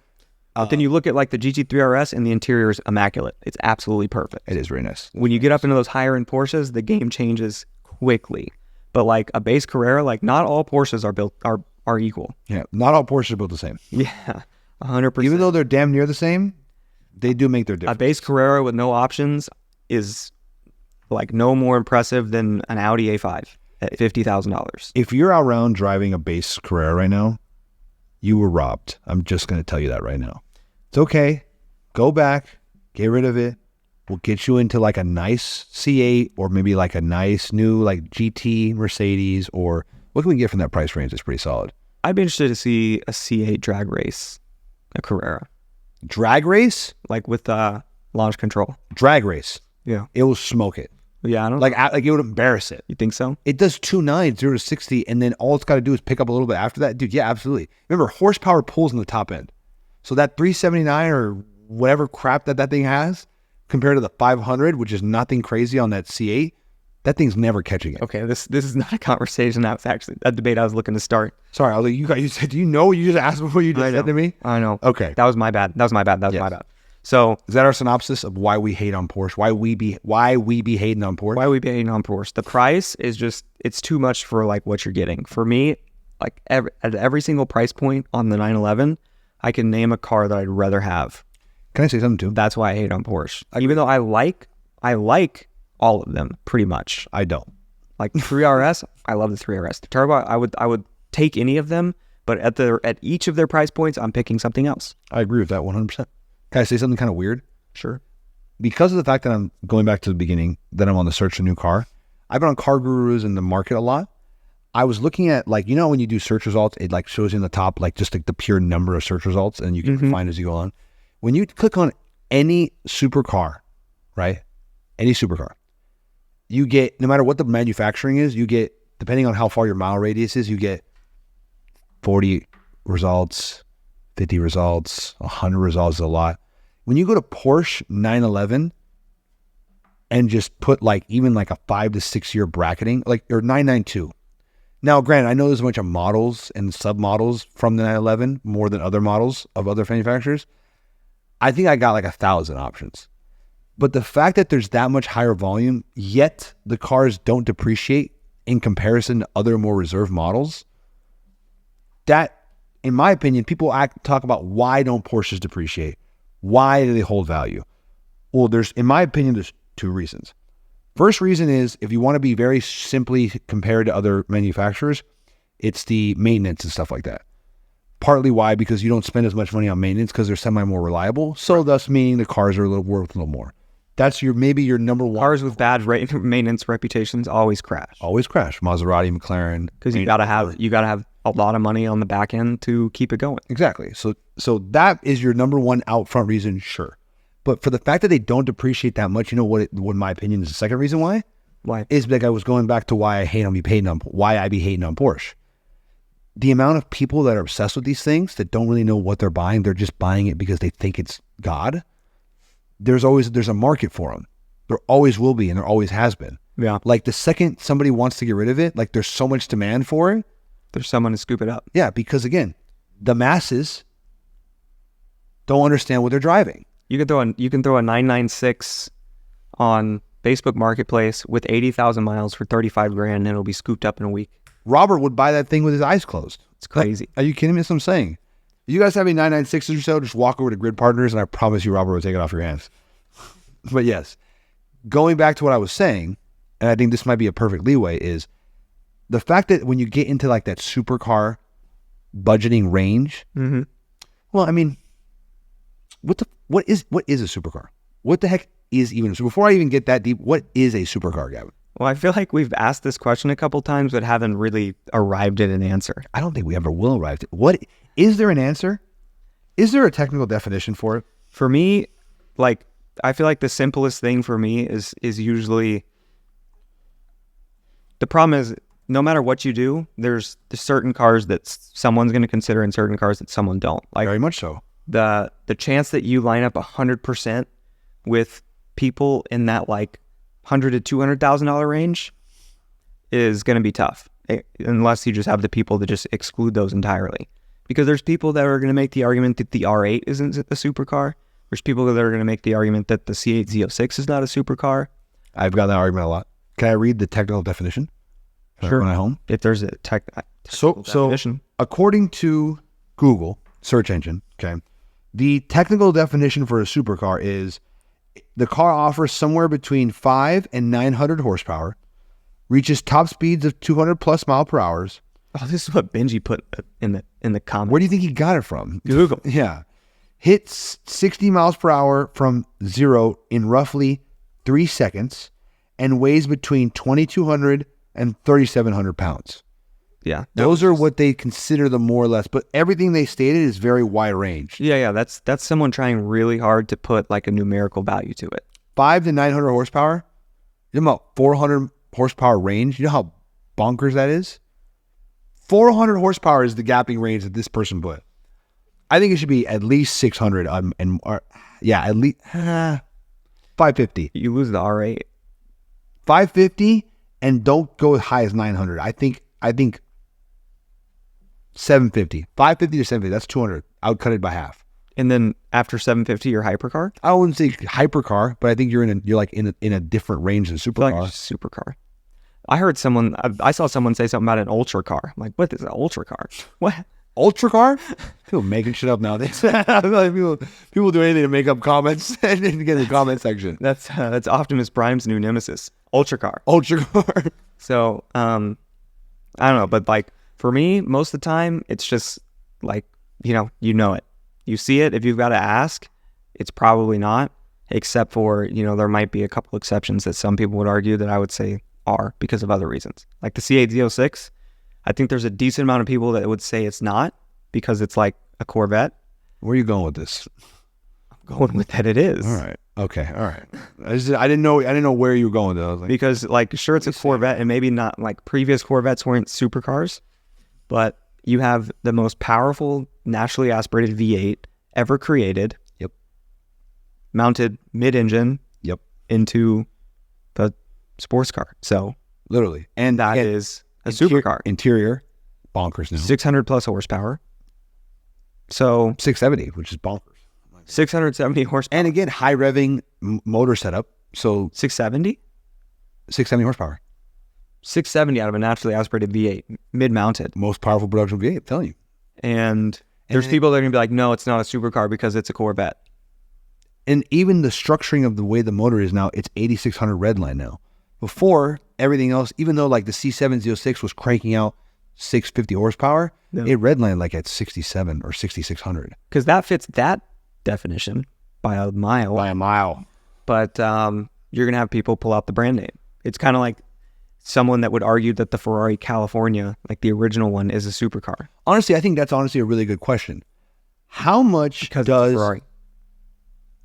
Then you look at like the GT3 RS and the interior is immaculate. It's absolutely perfect. It is very nice. When you get up into those higher end Porsches, the game changes quickly. But like a base Carrera, like not all Porsches are equal. Yeah, not all Porsches are built the same. Yeah, 100%. Even though they're damn near the same, they do make their difference. A base Carrera with no options is like no more impressive than an Audi A5 at $50,000. If you're out around driving a base Carrera right now, you were robbed. I'm just going to tell you that right now. It's okay. Go back, get rid of it. We'll get you into like a nice C8 or maybe like a nice new like GT Mercedes, or what can we get from that price range? It's pretty solid. I'd be interested to see a C8 drag race, a Carrera. Drag race? Like with launch control. Drag race. Yeah. It will smoke it. Yeah, I don't like it would embarrass it. You think so? It does 2.9, 0 to 60, and then all it's got to do is pick up a little bit after that. Dude, yeah, absolutely. Remember, horsepower pulls in the top end. So that 379 or whatever crap that thing has, compared to the 500, which is nothing crazy on that C8, that thing's never catching it. Okay, this is not a conversation. That was actually a debate I was looking to start. Sorry, I was like, you said, do you know what you just asked before you just said to me? I know. Okay. That was my bad. That was my bad. So is that our synopsis of why we hate on Porsche? Why we be hating on Porsche? why we be hating on Porsche? The price is just, it's too much for like what you're getting. For me, like at every single price point on the 911, I can name a car that I'd rather have. Can I say something too? That's why I hate on Porsche. Even though I like all of them pretty much. I don't. Like 3RS, I love the 3RS. The Turbo, I would take any of them, but at each of their price points, I'm picking something else. I agree with that 100%. Can I say something kind of weird? Sure. Because of the fact that I'm going back to the beginning, that I'm on the search for a new car, I've been on Car Gurus in the market a lot. I was looking at, like, you know, when you do search results, it like shows you in the top, like just like the pure number of search results, and you can find as you go on. When you click on any supercar, right? Any supercar, you get, no matter what the manufacturing is, you get, depending on how far your mile radius is, you get 40 results, 50 results, 100 results is a lot. When you go to Porsche 911 and just put like even like a 5 to 6 year bracketing, like, or 992. Now, granted, I know there's a bunch of models and submodels from the 911 more than other models of other manufacturers. I think I got like 1,000 options. But the fact that there's that much higher volume, yet the cars don't depreciate in comparison to other more reserved models, that, in my opinion, people talk about why don't Porsches depreciate? Why do they hold value? Well, in my opinion, there's two reasons. First reason is, if you want to be very simply compared to other manufacturers, it's the maintenance and stuff like that. Partly why, because you don't spend as much money on maintenance because they're semi more reliable. So thus meaning the cars are worth a little more. That's maybe your number one. Cars with bad maintenance reputations always crash. Always crash. Maserati, McLaren. Because you gotta have a lot of money on the back end to keep it going. Exactly. So that is your number one out front reason, sure. But for the fact that they don't depreciate that much, you know what in my opinion is the second reason why? Why? Is like I was going back to why I be hating on Porsche. The amount of people that are obsessed with these things that don't really know what they're buying, they're just buying it because they think it's God. There's a market for them. There always will be, and there always has been. Yeah. Like the second somebody wants to get rid of it, like there's so much demand for it. There's someone to scoop it up. Yeah, because again, the masses don't understand what they're driving. You can throw a 996 on Facebook Marketplace with 80,000 miles for 35 grand, and it'll be scooped up in a week. Robert would buy that thing with his eyes closed. It's crazy. Are you kidding me? That's what I'm saying. You guys have any 996s or so, just walk over to Grid Partners, and I promise you Robert will take it off your hands. But yes, going back to what I was saying, and I think this might be a perfect leeway, is the fact that when you get into like that supercar budgeting range, well, I mean, what is a supercar? What the heck is even, so before I even get that deep, what is a supercar, Gavin? Well, I feel like we've asked this question a couple times, but haven't really arrived at an answer. I don't think we ever will arrive at. What is there an answer? Is there a technical definition for it? For me, like, I feel like the simplest thing for me is usually, the problem is no matter what you do, there's certain cars that someone's going to consider and certain cars that someone don't. Like, very much so. The chance that you line up 100% with people in that like $100,000 to $200,000 range is going to be tough, unless you just have the people that just exclude those entirely. Because there's people that are going to make the argument that the R8 isn't a supercar. There's people that are going to make the argument that the C8 Z06 is not a supercar. I've got that argument a lot. Can I read the technical definition? Sure. When I'm home? If there's a technical definition. According to Google search engine, okay, the technical definition for a supercar is the car offers somewhere between 5 and 900 horsepower, reaches top speeds of 200 plus mile per hour. Oh, this is what Benji put in the comments. Where do you think he got it from? Google. Yeah. Hits 60 miles per hour from 0 in roughly 3 seconds and weighs between 2,200 and 3,700 pounds. Yeah. Those are what they consider the more or less, but everything they stated is very wide range. Yeah. That's someone trying really hard to put like a numerical value to it. 5 to 900 horsepower. You know about 400 horsepower range. You know how bonkers that is? 400 horsepower is the gapping range that this person put. I think it should be at least 600 at least 550. You lose the R8. 550 and don't go as high as 900. I think 750. 550 to 750. That's 200. I would cut it by half. And then after 750, your hypercar? I wouldn't say hypercar, but I think you're in a different range than supercar. Like supercar. I saw someone say something about an ultra car. I'm like, what is an ultra car? What? Ultra car? People making shit up nowadays. people do anything to make up comments and get in the comment section. That's Optimus Prime's new nemesis, ultra car. Ultra car. So I don't know, but like for me, most of the time, it's just like you know it. You see it. If you've got to ask, it's probably not. Except for there might be a couple exceptions that some people would argue that I would say are because of other reasons, like the C8 Z06. I think there's a decent amount of people that would say it's not because it's like a Corvette. Where are you going with this? I'm going with that it is. All right. Okay. All right. I didn't know where you were going with that. Because like, sure, it's a Corvette and maybe not like previous Corvettes weren't supercars, but you have the most powerful naturally aspirated V8 ever created. Yep. Mounted mid-engine. Yep. Into the sports car. So literally. And that is a supercar. Interior, bonkers now. 600 plus horsepower. So 670, which is bonkers. 670 horsepower. And again, high revving motor setup. So 670? 670 horsepower. 670 out of a naturally aspirated V8, mid-mounted. Most powerful production V8, I'm telling you. And there's people that are going to be like, no, it's not a supercar because it's a Corvette. And even the structuring of the way the motor is now, it's 8600 redline now. Before, everything else, even though like the C7 Z06 was cranking out 650 horsepower, it redlined like at 67 or 6600. Because that fits that definition by a mile. By a mile. But you're going to have people pull out the brand name. It's kind of like someone that would argue that the Ferrari California, like the original one, is a supercar. Honestly, I think that's honestly a really good question. How much does... Ferrari.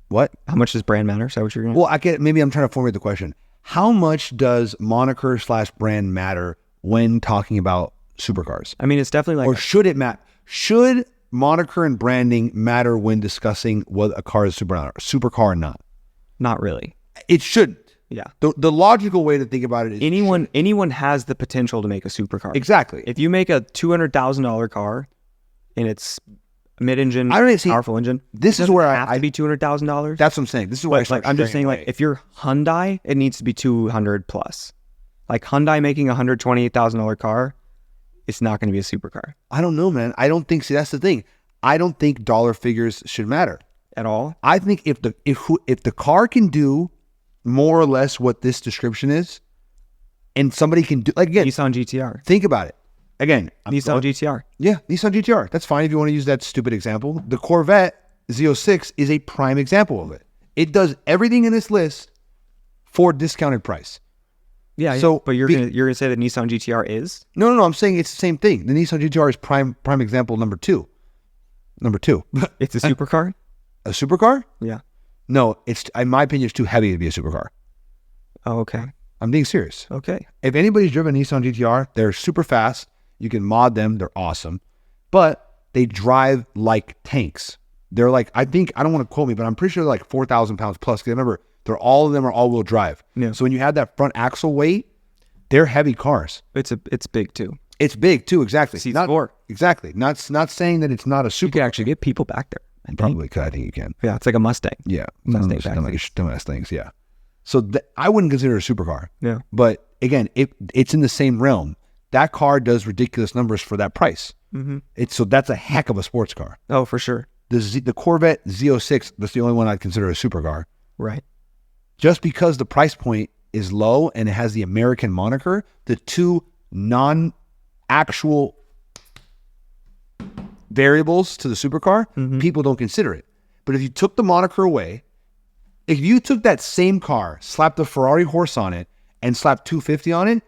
What? How much does brand matter? Is that what you're going to... Well, maybe I'm trying to formulate the question. How much does moniker/brand matter when talking about supercars? I mean, it's definitely like... Or should it matter? Should moniker and branding matter when discussing what a car is supercar or not? Not really. It shouldn't. Yeah. The logical way to think about it is... Anyone has the potential to make a supercar. Exactly. If you make a $200,000 car and it's mid-engine, powerful engine, this is where have to be $200,000. That's what I'm saying. This is where I'm just saying, like, if you're Hyundai, it needs to be 200 plus. Like Hyundai making a $128,000 car, it's not going to be a supercar. I don't know, man. I don't think... See, that's the thing. I don't think dollar figures should matter at all. I think if the car can do more or less what this description is, and somebody can do, like, again, Nissan GTR. Think about it. Again, Nissan GTR. Yeah, Nissan GTR. That's fine if you want to use that stupid example. The Corvette Z06 is a prime example of it. It does everything in this list for discounted price. Yeah. So, but you're gonna say that Nissan GTR is? No. I'm saying it's the same thing. The Nissan GTR is prime example number two. It's a supercar. A supercar? Yeah. No, it's, in my opinion, it's too heavy to be a supercar. Oh, okay. I'm being serious. Okay. If anybody's driven a Nissan GTR, they're super fast. You can mod them. They're awesome. But they drive like tanks. They're like, I don't want to quote me, but I'm pretty sure they're like 4,000 pounds plus. Because remember, all of them are all-wheel drive. Yeah. So when you have that front axle weight, they're heavy cars. It's big too. It's big too, exactly. C4. Exactly. Not saying that it's not a super. You can actually get people back there. Probably could. I think you can. Yeah, it's like a Mustang. Yeah. Mustang Dumbass things, yeah. So I wouldn't consider it a supercar. Yeah. But again, it's in the same realm. That car does ridiculous numbers for that price. Mm-hmm. So that's a heck of a sports car. Oh, for sure. The Corvette Z06, that's the only one I'd consider a supercar. Right. Just because the price point is low and it has the American moniker, the two non-actual variables to the supercar, people don't consider it. But if you took the moniker away, if you took that same car, slapped a Ferrari horse on it, and slapped 250 on it,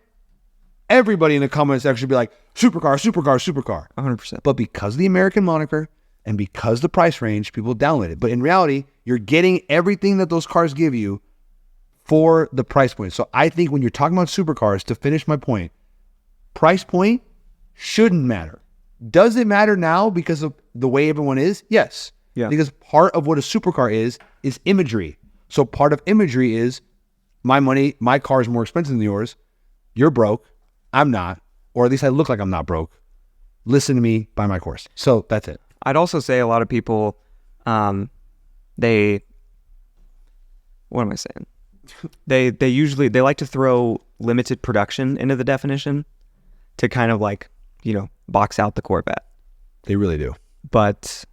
everybody in the comments section would be like, supercar, supercar, supercar. 100%. But because of the American moniker and because the price range, people download it. But in reality, you're getting everything that those cars give you for the price point. So I think when you're talking about supercars, to finish my point, price point shouldn't matter. Does it matter now because of the way everyone is? Yes. Yeah. Because part of what a supercar is imagery. So part of imagery is my car is more expensive than yours. You're broke. I'm not. Or at least I look like I'm not broke. Listen to me, buy my course. So that's it. I'd also say a lot of people they, what am I saying? They usually, they like to throw limited production into the definition to kind of like, box out the Corvette. They really do. But,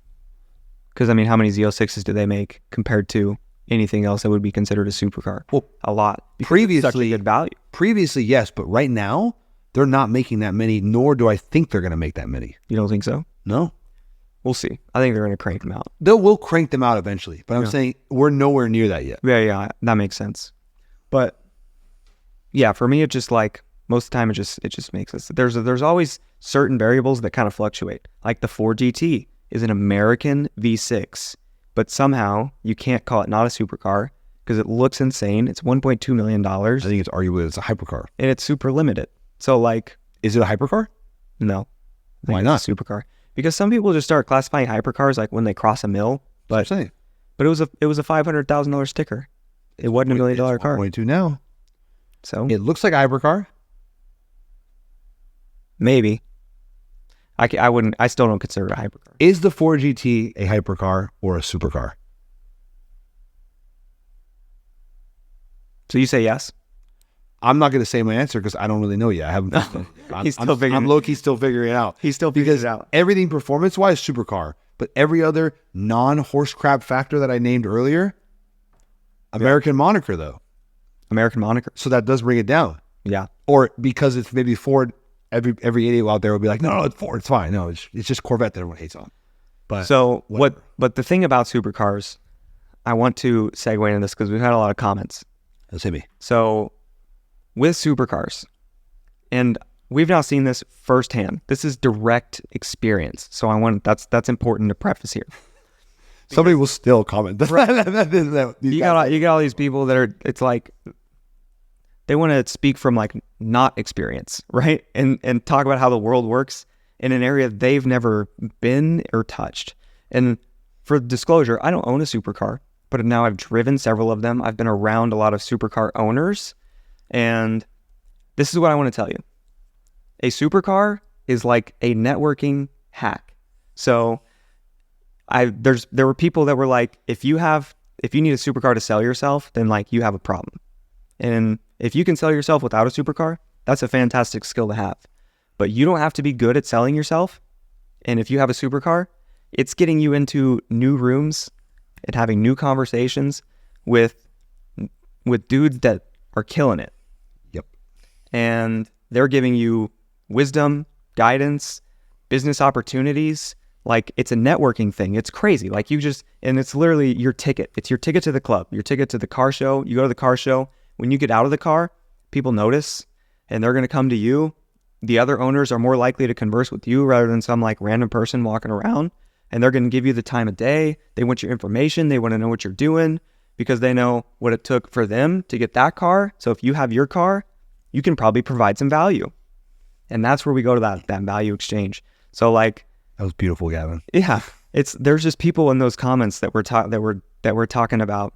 because I mean, how many Z06s do they make compared to anything else that would be considered a supercar? Well, a lot. Previously, it's such a good value. Previously, yes, but right now, they're not making that many, nor do I think they're going to make that many. You don't think so? No. We'll see. I think they're going to crank them out. We'll crank them out eventually, but I'm saying we're nowhere near that yet. Yeah, that makes sense. But yeah, for me, it just like, most of the time, it just makes sense. There's always certain variables that kind of fluctuate. Like the Ford GT is an American V6, but somehow you can't call it not a supercar because it looks insane. It's $1.2 million. I think it's arguably it's a hypercar. And it's super limited. So like... Is it a hypercar? No. Why not? It's a supercar. Because some people just start classifying hypercars like when they cross a mil. But it was a $500,000 sticker. It wasn't a $1 million car. 1.2 now. So it looks like a hypercar. Maybe. I wouldn't. I still don't consider it a hypercar. Is the Ford GT a hypercar or a supercar? So you say yes? I'm not going to say my answer because I don't really know yet. I haven't. I'm low-key still figuring it out. He's still figuring it out. Everything performance-wise, supercar. But every other non-horse crap factor that I named earlier, American moniker though. American moniker. So that does bring it down. Yeah. Or because it's maybe Ford. Every idiot out there will be like, no, it's Ford. It's fine. No, it's just Corvette that everyone hates on. But so But the thing about supercars, I want to segue into this because we've had a lot of comments. Let's hit me. So with supercars, and we've now seen this firsthand. This is direct experience. So that's important to preface here. Somebody will still comment. You got all these people that are, it's like, they want to speak from like not experience, right? And talk about how the world works in an area they've never been or touched. And for disclosure, I don't own a supercar, but now I've driven several of them. I've been around a lot of supercar owners. And this is what I want to tell you. A supercar is like a networking hack. So there were people that were like, if you need a supercar to sell yourself, then like you have a problem. And if you can sell yourself without a supercar, that's a fantastic skill to have. But you don't have to be good at selling yourself. And if you have a supercar, it's getting you into new rooms and having new conversations with dudes that are killing it. Yep. And they're giving you wisdom, guidance, business opportunities. Like, it's a networking thing. It's crazy. Like, and it's literally your ticket. It's your ticket to the club, your ticket to the car show. You go to the car show. When you get out of the car, people notice and they're going to come to you. The other owners are more likely to converse with you rather than some like random person walking around, and they're going to give you the time of day. They want your information. They want to know what you're doing because they know what it took for them to get that car. So if you have your car, you can probably provide some value. And that's where we go to that value exchange. So like, that was beautiful, Gavin. Yeah. There's just people in those comments that we're talking about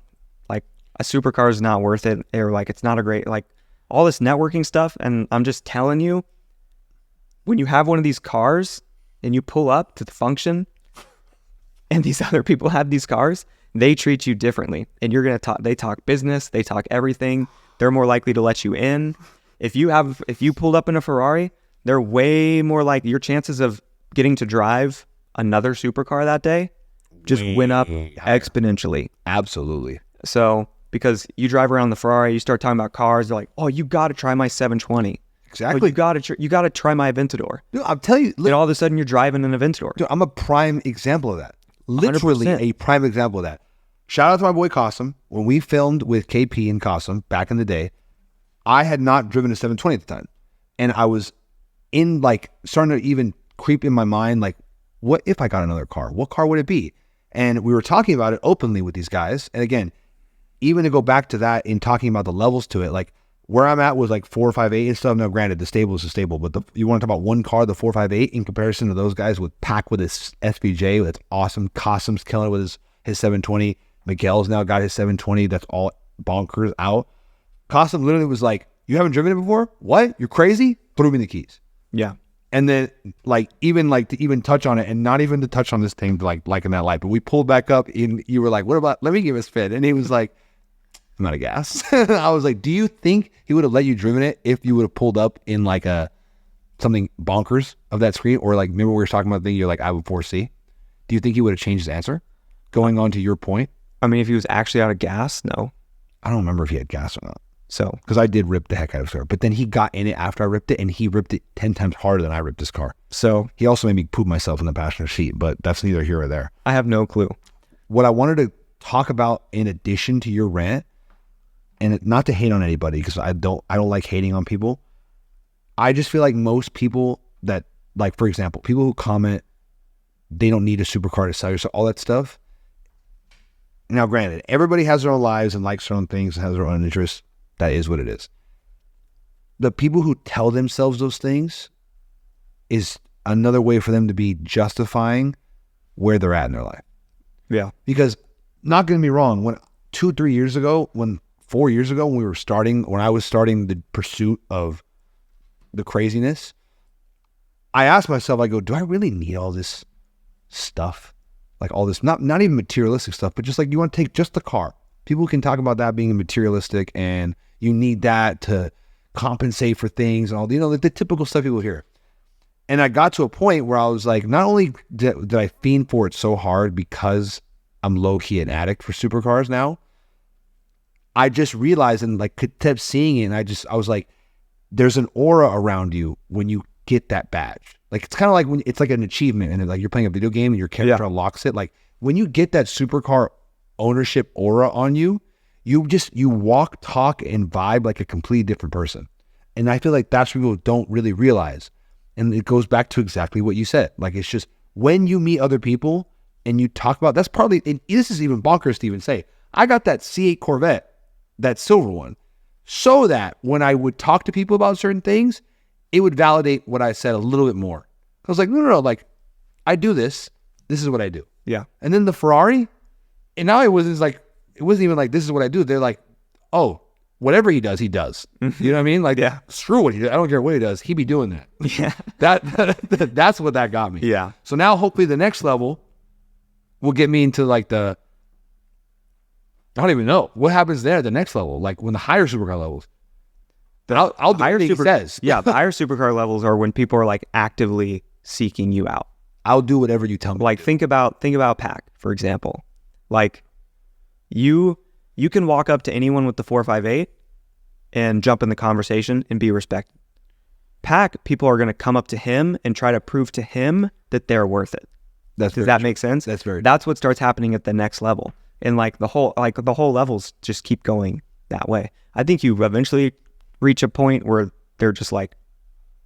like, a supercar is not worth it, or like it's not a great, like all this networking stuff. And I'm just telling you, when you have one of these cars and you pull up to the function and these other people have these cars, they treat you differently. And they talk business, they talk everything. They're more likely to let you in. If you pulled up in a Ferrari, they're way more like, your chances of getting to drive another supercar that day just went up exponentially. Absolutely. So, because you drive around the Ferrari, you start talking about cars, they're like, oh, you got to try my 720. Exactly. Oh, you got to try my Aventador. Dude, I'm telling you. And all of a sudden, you're driving an Aventador. Dude, I'm a prime example of that. Literally 100%. A prime example of that. Shout out to my boy Qasim. When we filmed with KP and Qasim back in the day, I had not driven a 720 at the time. And I was starting to even creep in my mind, like, what if I got another car? What car would it be? And we were talking about it openly with these guys. And again, even to go back to that in talking about the levels to it, like where I'm at was like 458 and stuff. Now, granted, the stable is a stable, but you want to talk about one car, the 458, in comparison to those guys with Pack with his SVJ, that's awesome. Qasim's killing it with his 720. Miguel's now got his 720. That's all bonkers out. Qasim literally was like, you haven't driven it before? What? You're crazy? Threw me the keys. Yeah. And then like to even touch on it, and not even to touch on this thing like in that light, but we pulled back up and you were like, what about, let me give a spin. And he was like, I'm out of gas. I was like, do you think he would have let you driven it if you would have pulled up in like something bonkers of that screen? Or like, remember we were talking about the thing, you're like, I would 4C. Do you think he would have changed his answer? Going on to your point. I mean, if he was actually out of gas, no. I don't remember if he had gas or not. So, because I did rip the heck out of his car, but then he got in it after I ripped it, and he ripped it 10 times harder than I ripped his car. So he also made me poop myself in the passenger seat, but that's neither here or there. I have no clue. What I wanted to talk about in addition to your rant, and not to hate on anybody, because I don't like hating on people. I just feel like most people that, like, for example, people who comment they don't need a supercar to sell yourself, all that stuff. Now, granted, everybody has their own lives and likes their own things and has their own interests. That is what it is. The people who tell themselves those things is another way for them to be justifying where they're at in their life. Yeah. Because, not going to be wrong, when 4 years ago, when I was starting the pursuit of the craziness, I asked myself, I go, do I really need all this stuff? Like all this, not even materialistic stuff, but just like, you want to take just the car. People can talk about that being materialistic and you need that to compensate for things and all, the typical stuff people hear. And I got to a point where I was like, not only did I fiend for it so hard because I'm low-key an addict for supercars now, I just realized and like kept seeing it, and I was like, there's an aura around you when you get that badge. Like, it's kind of like when it's like an achievement and like you're playing a video game and your character unlocks it. Like when you get that supercar ownership aura on you, you walk, talk, and vibe like a completely different person. And I feel like that's what people don't really realize. And it goes back to exactly what you said. Like, it's just when you meet other people and you talk about, that's probably, and this is even bonkers to even say, I got that C8 Corvette, that silver one, so that when I would talk to people about certain things, it would validate what I said a little bit more. I was like, no, like, I do this. This is what I do. Yeah. And then the Ferrari, and now it wasn't even like, this is what I do. They're like, oh, whatever he does, he does. You know what I mean? Like, yeah. Screw what he does. I don't care what he does. He be doing that. Yeah. That's what that got me. Yeah. So now hopefully the next level will get me into like I don't even know what happens there at the next level. Like when the higher supercar levels, then I'll do what he says. Yeah. The higher supercar levels are when people are like actively seeking you out. I'll do whatever you tell me. Like think about Pac, for example. Like you can walk up to anyone with the 458 and jump in the conversation and be respected. Pac, people are going to come up to him and try to prove to him that they're worth it. Does that make sense? That's what starts happening at the next level. And like the whole levels just keep going that way. I think you eventually reach a point where they're just like,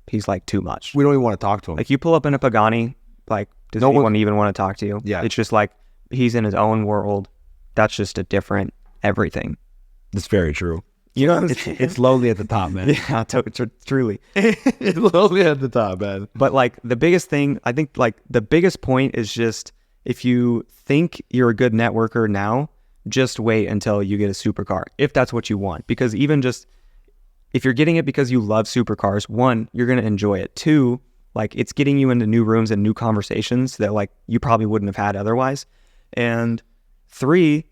he's like too much. We don't even want to talk to him. Like you pull up in a Pagani, like does anyone even want to talk to you? Yeah. It's just like he's in his own world. That's just a different everything. That's very true. You know what I'm saying? It's lonely at the top, man. Yeah, truly. It's lonely at the top, man. But like the biggest thing, I think like the biggest point is just if you think you're a good networker now, just wait until you get a supercar, if that's what you want. Because even just, if you're getting it because you love supercars, one, you're going to enjoy it. Two, like it's getting you into new rooms and new conversations that like you probably wouldn't have had otherwise. And three,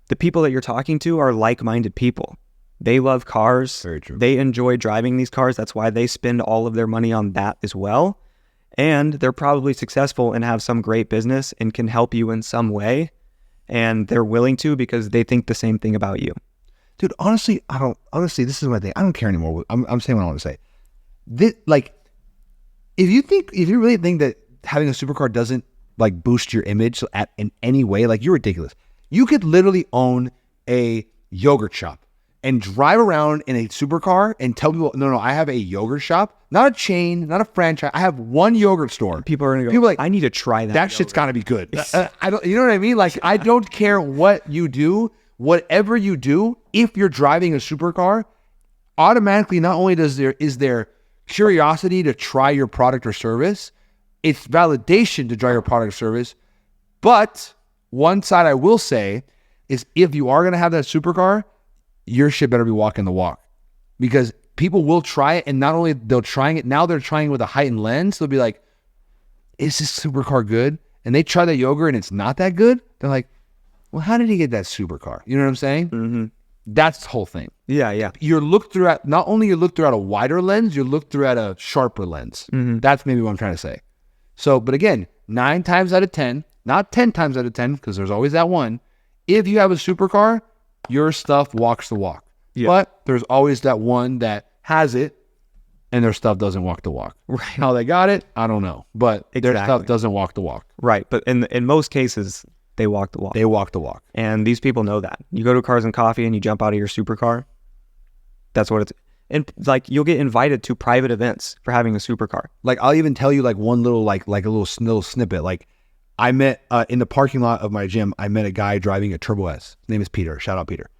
the people that you're talking to are like-minded people. They love cars. Very true. They enjoy driving these cars. That's why they spend all of their money on that as well. And they're probably successful and have some great business and can help you in some way. And they're willing to because they think the same thing about you. Dude, honestly, this is my thing. I don't care anymore. I'm saying what I want to say. If you really think that having a supercar doesn't like boost your image in any way, like you're ridiculous. You could literally own a yogurt shop and drive around in a supercar and tell people, no, I have a yogurt shop, not a chain, not a franchise. I have one yogurt store. People are going to go, like, I need to try that. That shit's got to be good. I don't, you know what I mean? Like, I don't care what you do, whatever you do, if you're driving a supercar, automatically, not only is there curiosity to try your product or service, it's validation to try your product or service. But one side I will say is if you are going to have that supercar, your shit better be walking the walk, because people will try it, and not only they'll trying it, now they're trying it with a heightened lens. They'll be like, is this supercar good? And they try the yogurt and it's not that good. They're like, well, how did he get that supercar? You know what I'm saying? Mm-hmm. That's the whole thing. Yeah. You're looked through at, not only you look through at a wider lens, you're looked through at a sharper lens. Mm-hmm. That's maybe what I'm trying to say. So, but again, 9 times out of 10, not 10 times out of 10, because there's always that one. If you have a supercar, your stuff walks the walk. Yeah. But there's always that one that has it and their stuff doesn't walk the walk. Right. How they got it, I don't know. But their stuff doesn't walk the walk. Right. But in most cases, they walk the walk. They walk the walk. And these people know that. You go to Cars and Coffee and you jump out of your supercar. That's what it's. And like you'll get invited to private events for having a supercar. Like I'll even tell you like one little like a little snippet. Like I met in the parking lot of my gym, I met a guy driving a Turbo S. His name is Peter. Shout out Peter.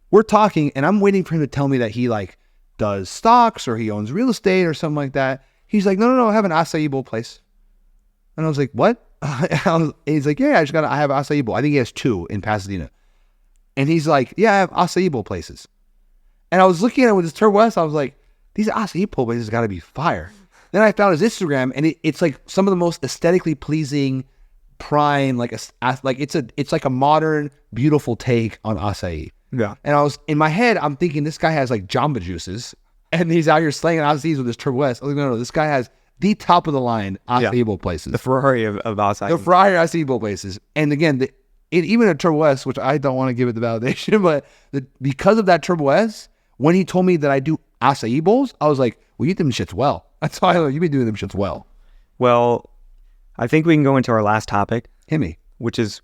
We're talking and I'm waiting for him to tell me that he like does stocks or he owns real estate or something like that. He's like, no, I have an acai bowl place. And I was like, what? He's like, yeah, I have acai bowl. I think he has 2 in Pasadena. And he's like, yeah, I have acai bowl places. And I was looking at it with his Turbo S. I was like, these acai bowl places got to be fire. Then I found his Instagram, and it's like some of the most aesthetically pleasing, prime, like it's like a modern, beautiful take on acai. Yeah. And I was in my head, I'm thinking this guy has like Jamba Juices, and he's out here slanging acais with his Turbo S. I was like, no, this guy has the top of the line acai bowl places. The Ferrari of acai. The Ferrari acai bowl places. And again, even a Turbo S, which I don't want to give it the validation, but because of that Turbo S, when he told me that I do acai bowls, I was like, well, you do them shits well. That's why you've been doing them shits well. Well, I think we can go into our last topic. Hit me. Which is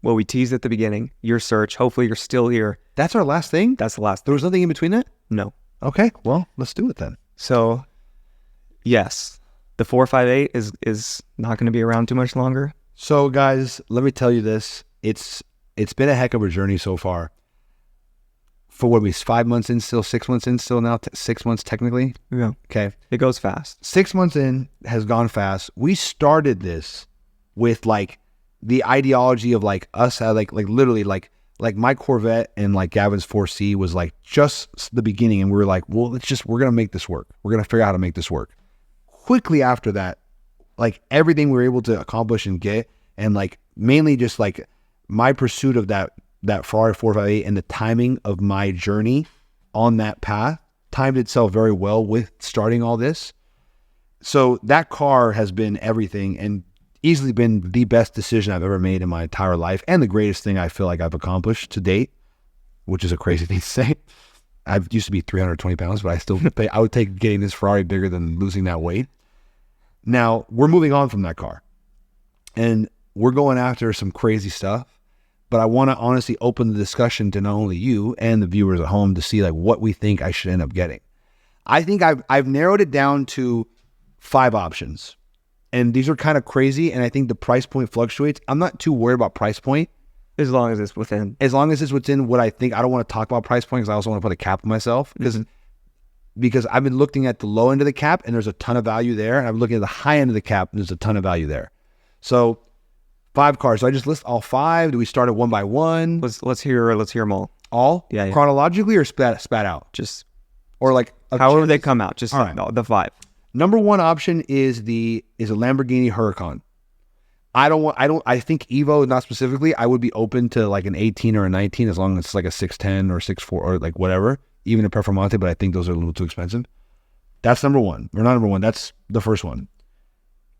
what we teased at the beginning, your search. Hopefully you're still here. That's our last thing? That's the last thing. There was nothing in between that? No. Okay, well, let's do it then. So, yes, the 458 is not going to be around too much longer. So, guys, let me tell you this. It's been a heck of a journey so far. For what, we 5 months in still, 6 months in still now, 6 months technically? Yeah. Okay. It goes fast. 6 months in has gone fast. We started this with like the ideology of like us, like literally like my Corvette and like Gavin's 4C was like just the beginning. And we were like, well, we're going to make this work. We're going to figure out how to make this work. Quickly after that, like everything we were able to accomplish and get, and like mainly just like my pursuit of that Ferrari 458 and the timing of my journey on that path timed itself very well with starting all this. So that car has been everything and easily been the best decision I've ever made in my entire life and the greatest thing I feel like I've accomplished to date, which is a crazy thing to say. I used to be 320 pounds, but I would take getting this Ferrari bigger than losing that weight. Now we're moving on from that car and we're going after some crazy stuff. But I want to honestly open the discussion to not only you and the viewers at home to see like what we think I should end up getting. I think I've narrowed it down to 5 options. And these are kind of crazy. And I think the price point fluctuates. I'm not too worried about price point. As long as it's within. As long as it's within what I think. I don't want to talk about price point because I also want to put a cap on myself. Because I've been looking at the low end of the cap and there's a ton of value there. And I'm looking at the high end of the cap and there's a ton of value there. So 5 cars. So I just list all 5. Do we start it one by one? Let's hear them all. All? Yeah. Chronologically or spat out? Just or like however they come out. Just right. The 5. Number 1 option is a Lamborghini Huracan. I think Evo, not specifically. I would be open to like an 18 or a 19 as long as it's like a 610 or 6.4 or like whatever. Even a Performante, but I think those are a little too expensive. That's number 1. Or not number 1. That's the first one.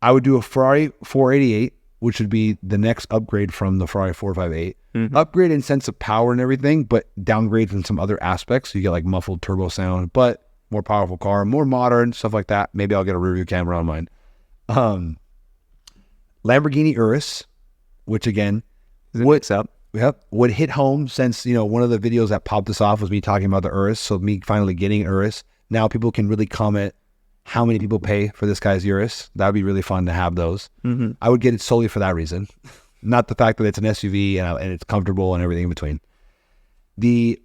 I would do a Ferrari 488. Which would be the next upgrade from the Ferrari 458. Mm-hmm. Upgrade in sense of power and everything, but downgrade in some other aspects. So you get like muffled turbo sound, but more powerful car, more modern, stuff like that. Maybe I'll get a rear view camera on mine. Lamborghini Urus, which again, would hit home since, one of the videos that popped us off was me talking about the Urus. So me finally getting Urus. Now people can really comment how many people pay for this guy's Urus. That would be really fun to have those. Mm-hmm. I would get it solely for that reason. Not the fact that it's an SUV and it's comfortable and everything in between. The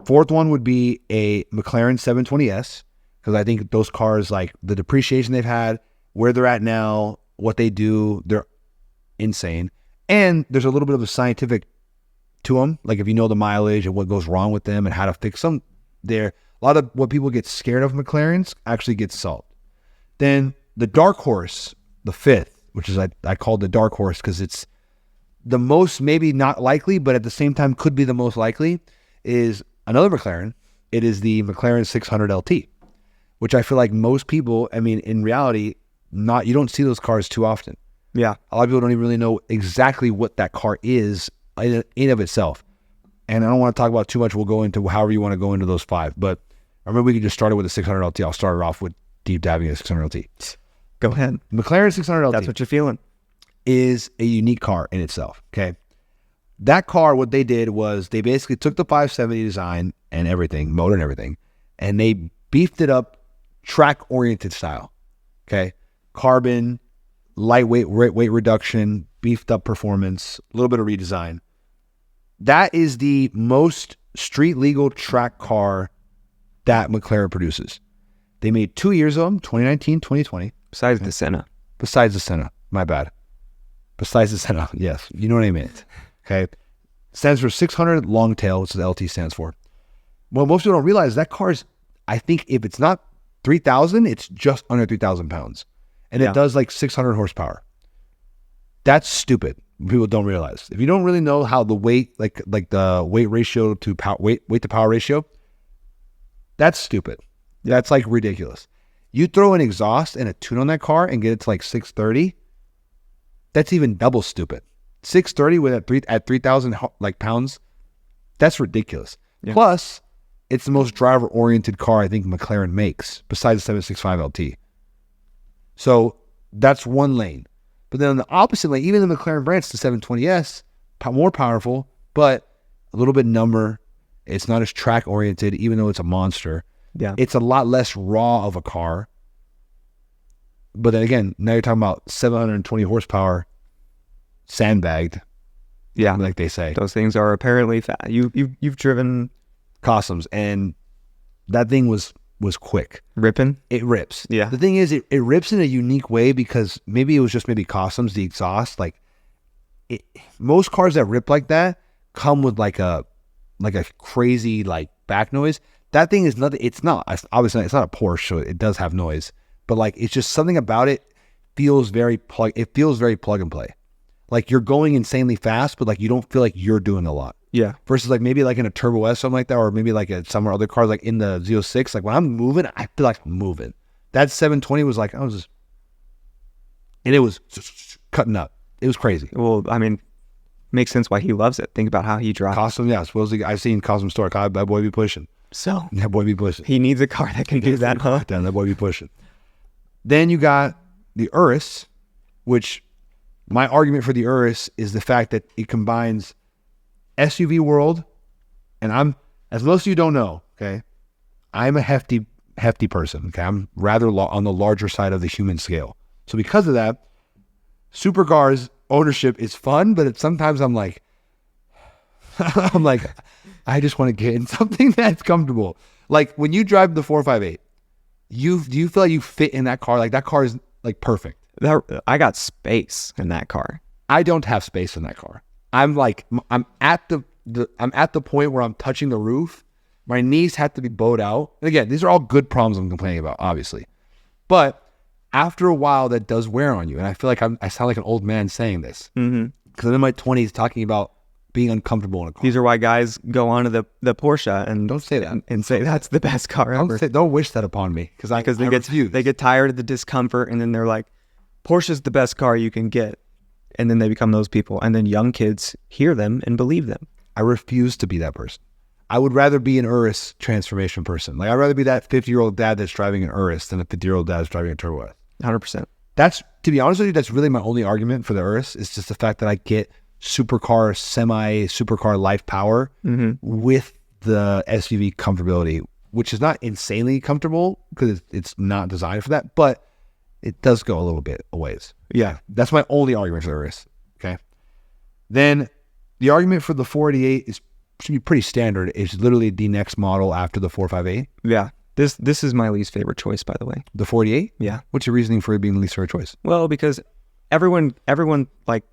4th one would be a McLaren 720S, because I think those cars, like the depreciation they've had, where they're at now, what they do, they're insane. And there's a little bit of a scientific to them. Like if you know the mileage and what goes wrong with them and how to fix them, they're A lot of what people get scared of McLarens actually gets solved. Then the dark horse, the fifth, which is I called the dark horse because it's the most maybe not likely, but at the same time could be the most likely, is another McLaren. It is the McLaren 600 LT, which I feel like most people, I mean, in reality, you don't see those cars too often. Yeah. A lot of people don't even really know exactly what that car is in of itself. And I don't want to talk about too much. We'll go into however you want to go into those 5. But I remember we could just start it with the 600 LT. I'll start it off with deep diving at 600 LT. Go ahead. McLaren 600 LT. That's what you're feeling. Is a unique car in itself. Okay. That car, what they did was they basically took the 570 design and everything, motor and everything, and they beefed it up track-oriented style. Okay. Carbon, lightweight, weight reduction, beefed up performance, a little bit of redesign. That is the most street legal track car that McLaren produces. They made 2 years of them, 2019, 2020. Besides the Senna. Besides the Senna. My bad. Besides the Senna. Yes. You know what I mean. Okay. Stands for 600 long tail, which is the LT stands for. What most people don't realize, that car's, I think if it's not 3,000, it's just under 3,000 pounds. And it does like 600 horsepower. That's stupid. People don't realize. If you don't really know how the weight, like the weight ratio to power, weight to power ratio, that's stupid. That's like ridiculous. You throw an exhaust and a tune on that car and get it to like 630. That's even double stupid. 630 with at 3,000 like pounds. That's ridiculous. Yeah. Plus, it's the most driver-oriented car I think McLaren makes, besides the 765 LT. So that's one lane. But then on the opposite lane, even the McLaren branch, the 720S, more powerful, but a little bit number. It's not as track-oriented, even though it's a monster. Yeah. It's a lot less raw of a car. But then again, now you're talking about 720 horsepower, sandbagged. Yeah. Like they say. Those things are apparently fast. You've driven Customs, and that thing was quick. Ripping? It rips. Yeah. The thing is, it rips in a unique way because maybe it was just Customs, the exhaust. Like, most cars that rip like that come with like a crazy like back noise. That thing is nothing. It's not, obviously it's not a Porsche, so it does have noise, but like, it's just something about it feels very plug and play. Like you're going insanely fast, but like you don't feel like you're doing a lot. Yeah. Versus like maybe like in a Turbo S, something like that, or maybe like some other cars, like in the Z06, like when I'm moving, I feel like I'm moving. That 720 was like, and it was cutting up. It was crazy. Well, I mean, makes sense why he loves it. Think about how he drives. Customs, yeah. Supposedly, I've seen Customs store. That boy be pushing. So that boy be pushing. He needs a car that can do that, huh? Damn, that boy be pushing. Then you got the Urus, which my argument for the Urus is the fact that it combines SUV world, and I'm, as most of you don't know, okay, I'm a hefty person, okay? I'm rather on the larger side of the human scale. So because of that, Supercars ownership is fun, but sometimes I'm like, I just want to get in something that's comfortable. Like when you drive the 458, do you feel like you fit in that car? Like that car is like perfect. I got space in that car. I don't have space in that car. I'm at the point where I'm touching the roof. My knees have to be bowed out. And again, these are all good problems I'm complaining about, obviously. But after a while, that does wear on you. And I feel like I sound like an old man saying this. Because I'm in my 20s talking about being uncomfortable in a car. These are why guys go onto the Porsche and don't say that and say that's the best car ever. Don't wish that upon me because they get tired of the discomfort and then they're like, Porsche's the best car you can get. And then they become those people. And then young kids hear them and believe them. I refuse to be that person. I would rather be an Urus transformation person. Like I'd rather be that 50-year-old dad that's driving an Urus than a 50-year-old dad that's driving a Turbo S. 100%. That's, to be honest with you, that's really my only argument for the Urus. It's just the fact that I get supercar life power with the SUV comfortability, which is not insanely comfortable because it's not designed for that, but it does go a little bit a ways. Yeah. That's my only argument for the Urus. Okay. Then the argument for the 488 should be pretty standard. It's literally the next model after the 458. Yeah. This is my least favorite choice, by the way. The 48? Yeah. What's your reasoning for it being the least favorite choice? Well, because everyone like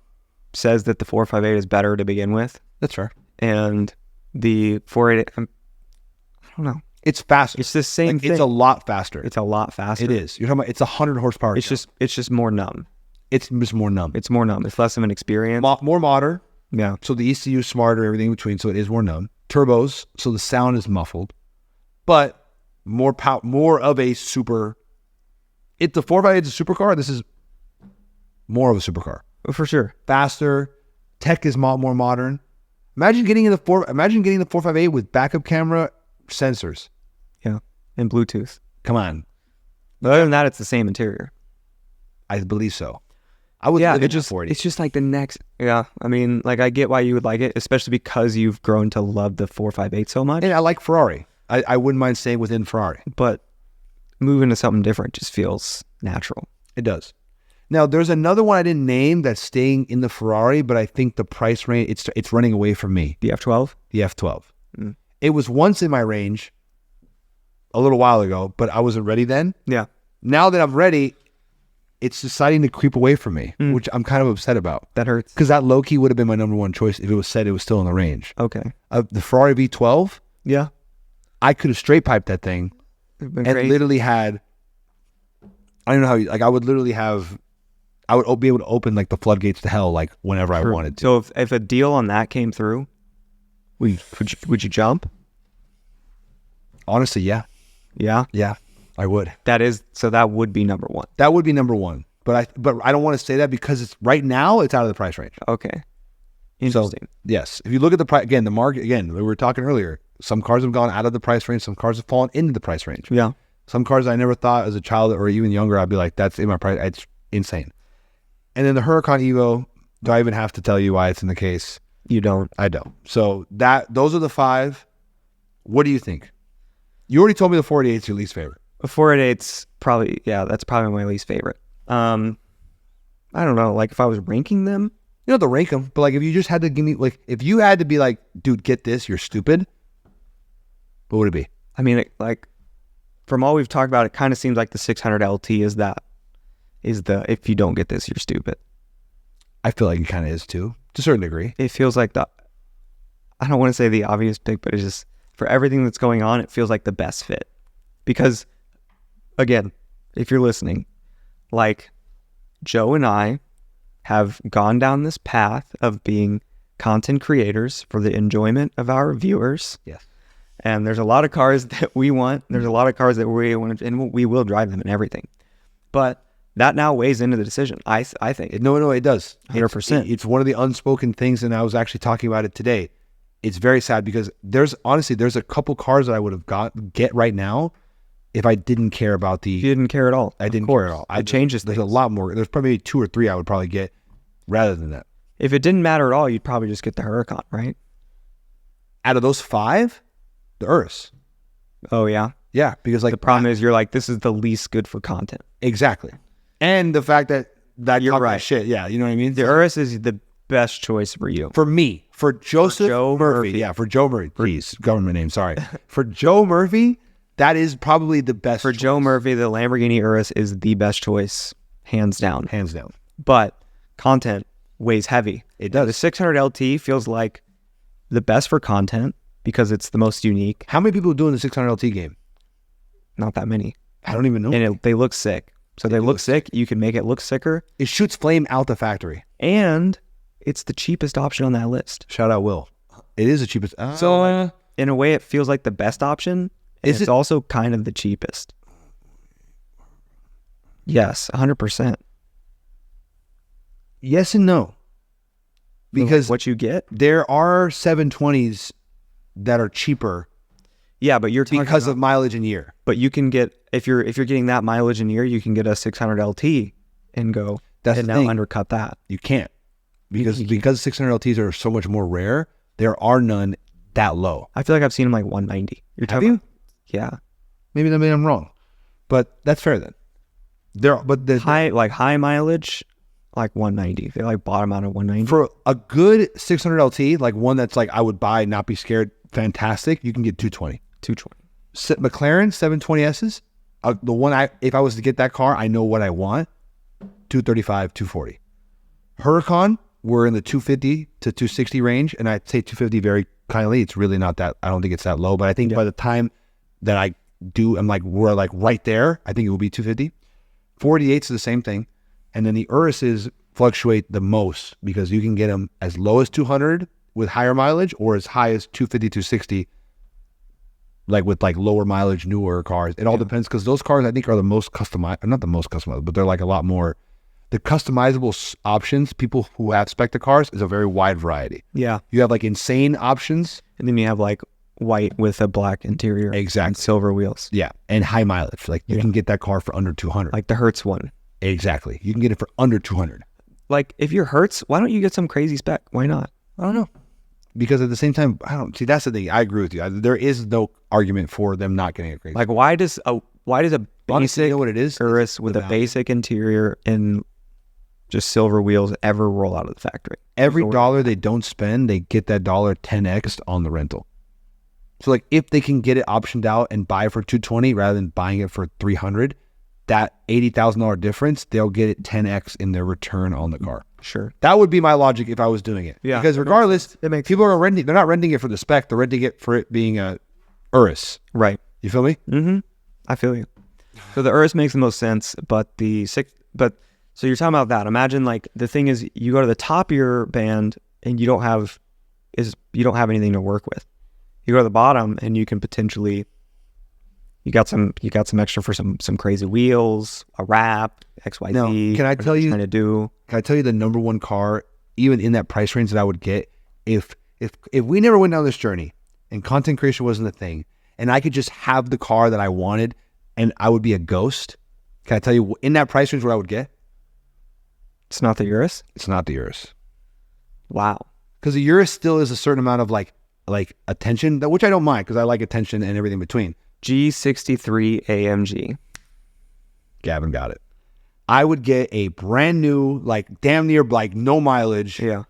says that the 458 is better to begin with. That's fair. And the 488, I don't know. It's faster. It's the same thing. It's a lot faster. It's a lot faster. It is. You're talking about it's 100 horsepower. It's just more numb. It's just more numb. It's more numb. It's less of an experience. More modern. Yeah. So the ECU is smarter, everything in between. So it is more numb. Turbos, so the sound is muffled, but more of a super. If the 458 is a supercar, this is more of a supercar. For sure. Faster. Tech is more modern. Imagine getting the 458 with backup camera sensors. Yeah. And Bluetooth. Come on. But other than that, it's the same interior. I believe so. I would live in that 40. It's just like the next. Yeah. I mean, like I get why you would like it, especially because you've grown to love the 458 so much. And I like Ferrari. I wouldn't mind staying within Ferrari. But moving to something different just feels natural. It does. Now, there's another one I didn't name that's staying in the Ferrari, but I think the price range, it's running away from me. The F12? The F12. It was once in my range a little while ago, but I wasn't ready then. Yeah. Now that I'm ready, it's deciding to creep away from me, which I'm kind of upset about. That hurts. Because that low-key would have been my number one choice if it was said it was still in the range. Okay. The Ferrari V12, Yeah. I could have straight piped that thing and literally had, I don't know how, I would literally have, I would be able to open like the floodgates to hell like whenever I wanted to. So if a deal on that came through, would you jump? Honestly, yeah. Yeah. Yeah, I would. That would be number one. That would be number one. But I don't want to say that because it's right now it's out of the price range. Okay. Interesting. So, yes. If you look at the price, again, the market, again, we were talking earlier, some cars have gone out of the price range. Some cars have fallen into the price range. Yeah. Some cars I never thought as a child or even younger, I'd be like, that's in my price. It's insane. And then the Huracan Evo, do I even have to tell you why it's in the case? You don't. I don't. So those are the five. What do you think? You already told me the 488 is your least favorite. The 488's probably, that's probably my least favorite. I don't know. Like if I was ranking them. You don't have to rank them, but like if you just had to give me, like if you had to be like, dude, get this, you're stupid. What would it be? I mean, from all we've talked about, it kind of seems like the 600 LT is the if you don't get this, you're stupid. I feel like it kind of is too, to a certain degree. It feels like I don't want to say the obvious pick, but it's just for everything that's going on, it feels like the best fit. Because again, if you're listening, like Joe and I have gone down this path of being content creators for the enjoyment of our viewers. Yes. And there's a lot of cars that we want. There's a lot of cars that we want, and we will drive them and everything. But that now weighs into the decision. I think. No, it does. 100%. It's one of the unspoken things, and I was actually talking about it today. It's very sad because there's a couple cars that I would have get right now if I didn't care about the. You didn't care at all. I didn't care at all. It changes things. There's a lot more. There's probably 2 or 3 I would probably get rather than that. If it didn't matter at all, you'd probably just get the Huracan, right? Out of those 5, the Urus. Oh yeah. Yeah, because like the problem is you're like, this is the least good for content. Exactly. And the fact that you're right. Shit. Yeah, you know what I mean? The Urus is the best choice for you. For me. For Joseph Joe Murphy. Yeah, for Joe Murphy. Please, government name, sorry. For Joe Murphy, that is probably the best For choice. Joe Murphy, the Lamborghini Urus is the best choice, hands down. Hands down. But content weighs heavy. It does. The 600 LT feels like the best for content because it's the most unique. How many people are doing the 600 LT game? Not that many. I don't even know. And they look sick. So they look sick. You can make it look sicker. It shoots flame out the factory. And it's the cheapest option on that list. Shout out Will. It is the cheapest. So in a way, it feels like the best option. And it's also kind of the cheapest. Yes, 100%. Yes and no. Because what you get? There are 720s that are cheaper. Yeah, but you're talking because of mileage in year. But you can get if you're getting that mileage in year, you can get a 600 LT and go. That's and the now thing. Undercut that. You can't because 600 LTs are so much more rare. There are none that low. I feel like I've seen them like 190. Have you? Yeah. Maybe I'm wrong, but that's fair then. But the high mileage, like 190. They like bottom out of 190. For a good 600 LT, like one that's like I would buy, not be scared. Fantastic. You can get 220. 220. McLaren 720Ss. The one if I was to get that car, I know what I want. 235, 240. Huracan, we're in the 250 to 260 range, and I'd say 250 very kindly. It's really not that. I don't think it's that low, but I think by the time that I do, I'm like, we're like right there. I think it will be 250. 488s is the same thing. And then the Uruses fluctuate the most because you can get them as low as 200 with higher mileage or as high as 250, 260, like with like lower mileage, newer cars. It all depends because those cars I think are the most customized, not the most customized, but they're like a lot more. The customizable options, people who have Spectre cars, is a very wide variety. Yeah. You have like insane options. And then you have like white with a black interior. Exactly. And silver wheels. Yeah. And high mileage. Like you can get that car for under 200. Like the Hertz one. Exactly. You can get it for under 200. Like if you're Hertz, why don't you get some crazy spec? Why not? I don't know. Because at the same time, I don't see. That's the thing. I agree with you. There is no argument for them not getting a crazy. Like why does a Honestly, you basic know what it is? Urus with a basic interior and just silver wheels ever roll out of the factory? Every dollar they don't spend, they get that dollar 10x on the rental. So like if they can get it optioned out and buy it for 220 rather than buying it for 300, that $80,000 difference, they'll get it 10x in their return on the car. Sure. That would be my logic if I was doing it. Yeah. Because regardless, people are renting. They're not renting it for the spec. They're renting it for it being a Urus. Right. You feel me? Mm-hmm. I feel you. So the Urus makes the most sense, but so you're talking about that. Imagine like the thing is you go to the top of your band and you don't have anything to work with. You go to the bottom and you can potentially you got some extra for some crazy wheels, a wrap, XYZ. Now, can I tell you the number one car, even in that price range that I would get if we never went down this journey and content creation wasn't a thing and I could just have the car that I wanted and I would be a ghost. Can I tell you in that price range what I would get? It's not the Urus? It's not the Urus. Wow. Because the Urus still is a certain amount of like attention, which I don't mind because I like attention and everything in between. G63 AMG. Gavin got it. I would get a brand new, like damn near like no mileage. Yeah.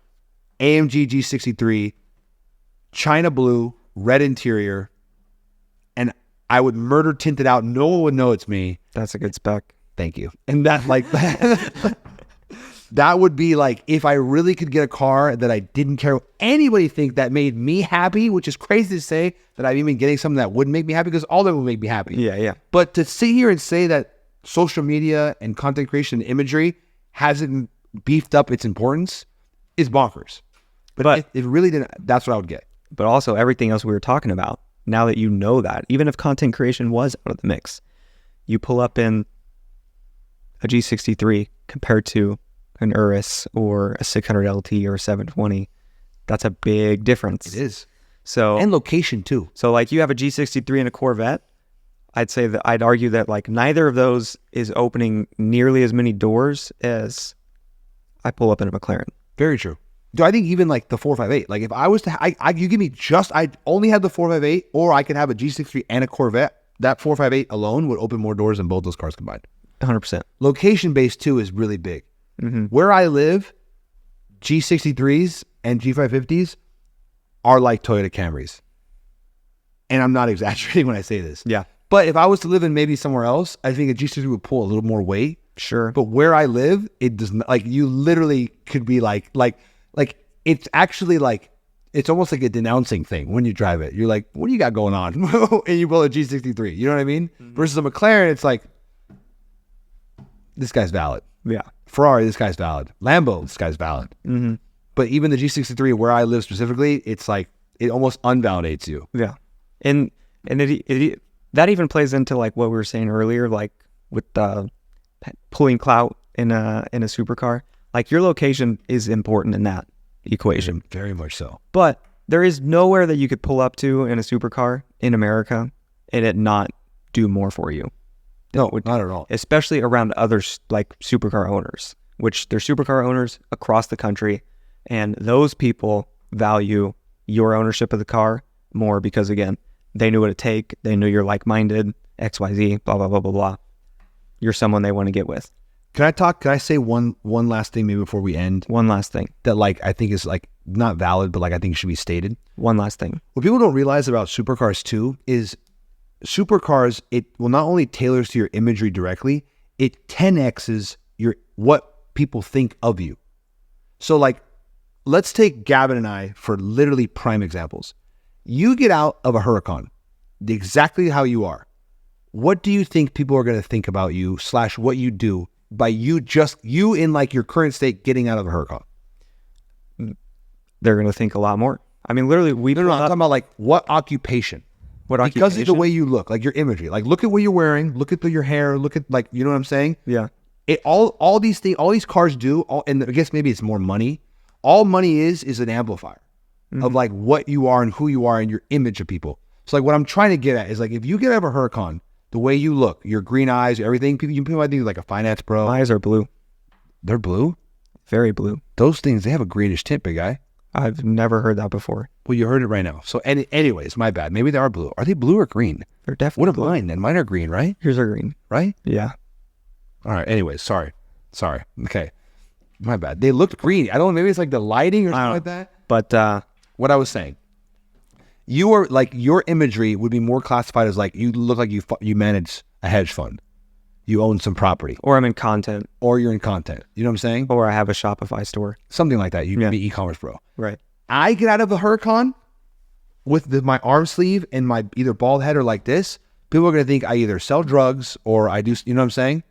AMG G63, China blue, red interior, and I would murder tint it out. No one would know it's me. That's a good spec. Thank you. And that like that would be like if I really could get a car that I didn't care what anybody think that made me happy, which is crazy to say that I'm even getting something that wouldn't make me happy because all of them would make me happy. Yeah, yeah. But to sit here and say that social media and content creation and imagery hasn't beefed up its importance is bonkers. But it really didn't. That's what I would get. But also everything else we were talking about, now that you know that, even if content creation was out of the mix, you pull up in a G63 compared to an Urus or a 600 LT or a 720, that's a big difference. It is. So and location too. So like you have a G63 and a Corvette, I'd argue that like neither of those is opening nearly as many doors as I pull up in a McLaren. Very true. Do I think even like the 458, like if I was to, you give me I only had the 458 or I could have a G63 and a Corvette, that 458 alone would open more doors than both those cars combined. 100%. Location based too is really big. Mm-hmm. Where I live, G63s and G550s are like Toyota Camrys. And I'm not exaggerating when I say this. Yeah. But if I was to live in maybe somewhere else, I think a G63 would pull a little more weight. Sure. But where I live, it does not, like you literally could be like it's actually like, it's almost like a denouncing thing when you drive it. You're like, what do you got going on? And you pull a G63. You know what I mean? Mm-hmm. Versus a McLaren, it's like, this guy's valid. Yeah. Ferrari, this guy's valid. Lambo, this guy's valid. Mm-hmm. But even the G63, where I live specifically, it's like, it almost unvalidates you. Yeah. And it that even plays into like what we were saying earlier, like with pulling clout in a supercar. Like your location is important in that equation. Very much so. But there is nowhere that you could pull up to in a supercar in America and it not do more for you. No, not at all. Especially around others like supercar owners, which they're supercar owners across the country. And those people value your ownership of the car more because, again, they knew what it take. They knew you're like-minded, XYZ, blah, blah, blah, blah, blah. You're someone they want to get with. Can I say one last thing maybe before we end? One last thing. That like I think is like not valid, but like I think should be stated. One last thing. What people don't realize about supercars too is supercars, it will not only tailors to your imagery directly, it 10x's what people think of you. So like, let's take Gavin and I for literally prime examples. You get out of a Huracan exactly how you are, what do you think people are going to think about you / what you do by you in like your current state getting out of a Huracan? They're going to think a lot more. I mean, literally, I'm talking about like what occupation? Because of the way you look, like your imagery. Like look at what you're wearing, look at your hair, look at like, you know what I'm saying? Yeah. All these things, all these cars do, and I guess maybe it's more money. All money is an amplifier of like what you are and who you are and your image of people. So like what I'm trying to get at is like if you get out of a Huracan, the way you look, your green eyes, everything, people might think you're like a finance bro. My eyes are blue. They're blue? Very blue. Those things, they have a greenish tint, big guy. I've never heard that before. Well, you heard it right now. So anyways, my bad. Maybe they are blue. Are they blue or green? They're definitely blue. What are mine then? Mine are green, right? Yours are green. Right? Yeah. All right. Anyways, sorry. Okay. My bad. They looked green. I don't know. Maybe it's like the lighting or something like that. But what I was saying, you are like, your imagery would be more classified as like, you look like you manage a hedge fund. You own some property. Or I'm in content. Or you're in content. You know what I'm saying? Or I have a Shopify store. Something like that. You can be e-commerce bro. Right. I get out of a Huracan with my arm sleeve and my either bald head or like this. People are going to think I either sell drugs or I do, you know what I'm saying?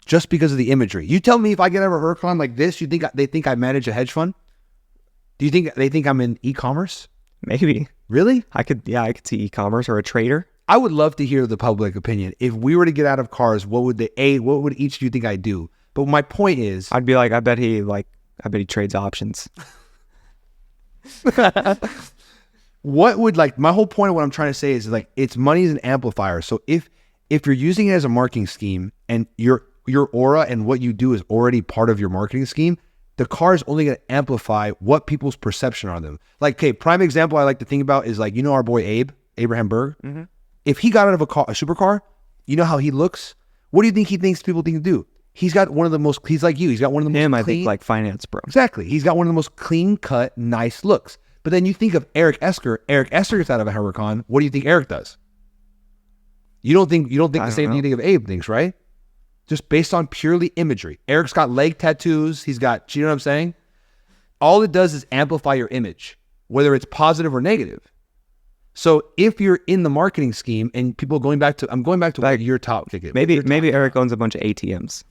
Just because of the imagery. You tell me if I get out of a Huracan like this, you think they think I manage a hedge fund? Do you think they think I'm in e-commerce? Maybe. Really? I could see e-commerce or a trader. I would love to hear the public opinion. If we were to get out of cars, what would each of you think I do? But my point is, I'd be like, I bet he trades options. What would like my whole point of what I'm trying to say is like it's money is an amplifier. So if you're using it as a marketing scheme and your aura and what you do is already part of your marketing scheme, the car is only going to amplify what people's perception on them. Like, okay, prime example I like to think about is like, you know, our boy Abraham Berg. Mm-hmm. If he got out of a supercar, you know how he looks? What do you think he thinks people think to do? He's got one of the most, he's like you. He's got one of the most I think like finance bro. Exactly. He's got one of the most clean cut, nice looks. But then you think of Eric Esker. Eric Esker gets out of a Huracan. What do you think Eric does? You don't think the same thing you think of Abe thinks, right? Just based on purely imagery. Eric's got leg tattoos. He's got, you know what I'm saying? All it does is amplify your image, whether it's positive or negative. So if you're in the marketing scheme and people I'm going back to like your top ticket. Maybe Eric owns a bunch of ATMs.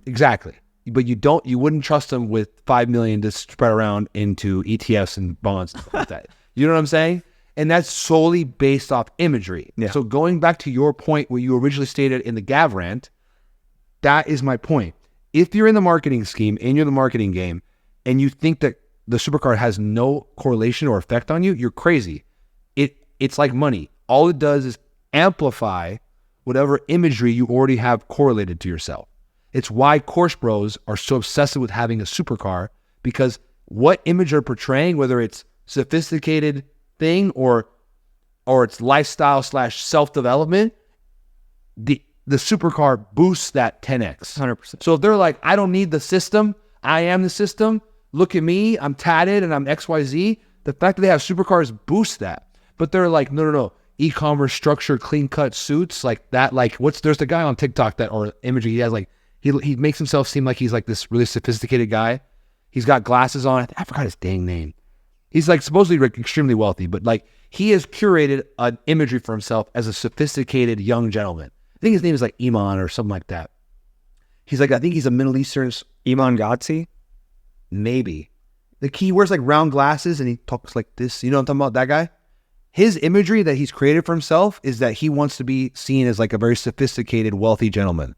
Exactly. But you wouldn't trust them with $5 million to spread around into ETFs and bonds and stuff like that. You know what I'm saying? And that's solely based off imagery. Yeah. So going back to your point, what you originally stated in the Gav rant, that is my point. If you're in the marketing scheme and you're in the marketing game and you think that the supercar has no correlation or effect on you, you're crazy. It's like money. All it does is amplify whatever imagery you already have correlated to yourself. It's why course bros are so obsessive with having a supercar, because what image they're portraying, whether it's sophisticated thing or it's lifestyle / self-development, the supercar boosts that 10x. 100%. So if they're like, I don't need the system, I am the system, look at me, I'm tatted and I'm XYZ, the fact that they have supercars boosts that. But they're like, no, e-commerce structure, clean cut suits like that. Like there's the guy on TikTok or imagery. He has like, he makes himself seem like he's like this really sophisticated guy. He's got glasses on. I forgot his dang name. He's like supposedly like extremely wealthy, but like he has curated an imagery for himself as a sophisticated young gentleman. I think his name is like Iman or something like that. He's like, I think he's a Middle Eastern. Iman Ghatzi? Maybe. Like he wears like round glasses and he talks like this. You know what I'm talking about? That guy? His imagery that he's created for himself is that he wants to be seen as like a very sophisticated, wealthy gentleman.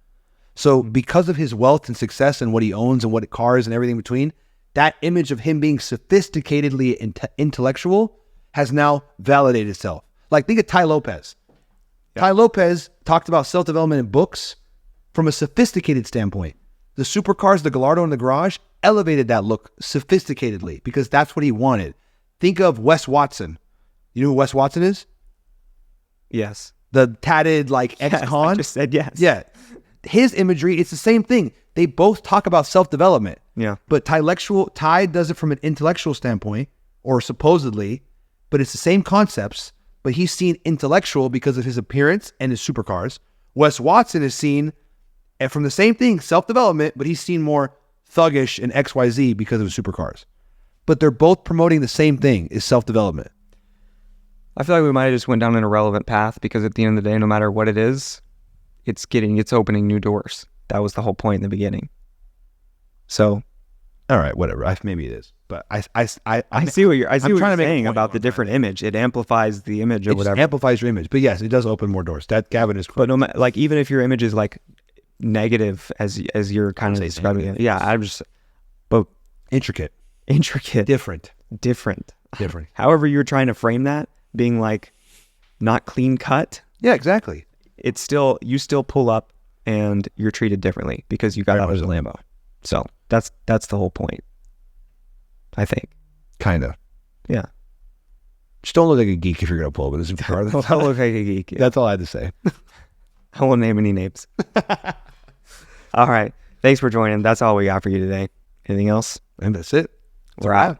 So because of his wealth and success and what he owns and what cars and everything in between, that image of him being sophisticatedly intellectual has now validated itself. Like think of Ty Lopez. Yeah. Ty Lopez talked about self-development in books from a sophisticated standpoint. The supercars, the Gallardo in the garage, elevated that look sophisticatedly because that's what he wanted. Think of Wes Watson. You know who Wes Watson is? Yes. The tatted like ex-con? I just said yes. Yeah. His imagery, it's the same thing. They both talk about self-development. Yeah. But Ty does it from an intellectual standpoint, or supposedly, but it's the same concepts, but he's seen intellectual because of his appearance and his supercars. Wes Watson is seen from the same thing, self-development, but he's seen more thuggish and XYZ because of his supercars. But they're both promoting the same thing, is self-development. I feel like we might have just went down an irrelevant path because at the end of the day, no matter what it is, it's opening new doors. That was the whole point in the beginning. So, all right, whatever. Maybe it is, but I see what you're trying to make saying about the different image. It amplifies the image or whatever. It amplifies your image, but yes, it does open more doors. That Gavin is correct. But no matter, like, even if your image is like negative as you're kind of describing it, yeah, I'm just, but intricate, different. However you're trying to frame that, being like not clean cut. Yeah, exactly. It's still, you still pull up and you're treated differently because you got out of the Lambo. So that's the whole point, I think. Kind of. Yeah. Just don't look like a geek if you're going to pull up in a supercar. Don't look like a geek. Yeah. That's all I had to say. I won't name any names. All right. Thanks for joining. That's all we got for you today. Anything else? And that's it. We're out.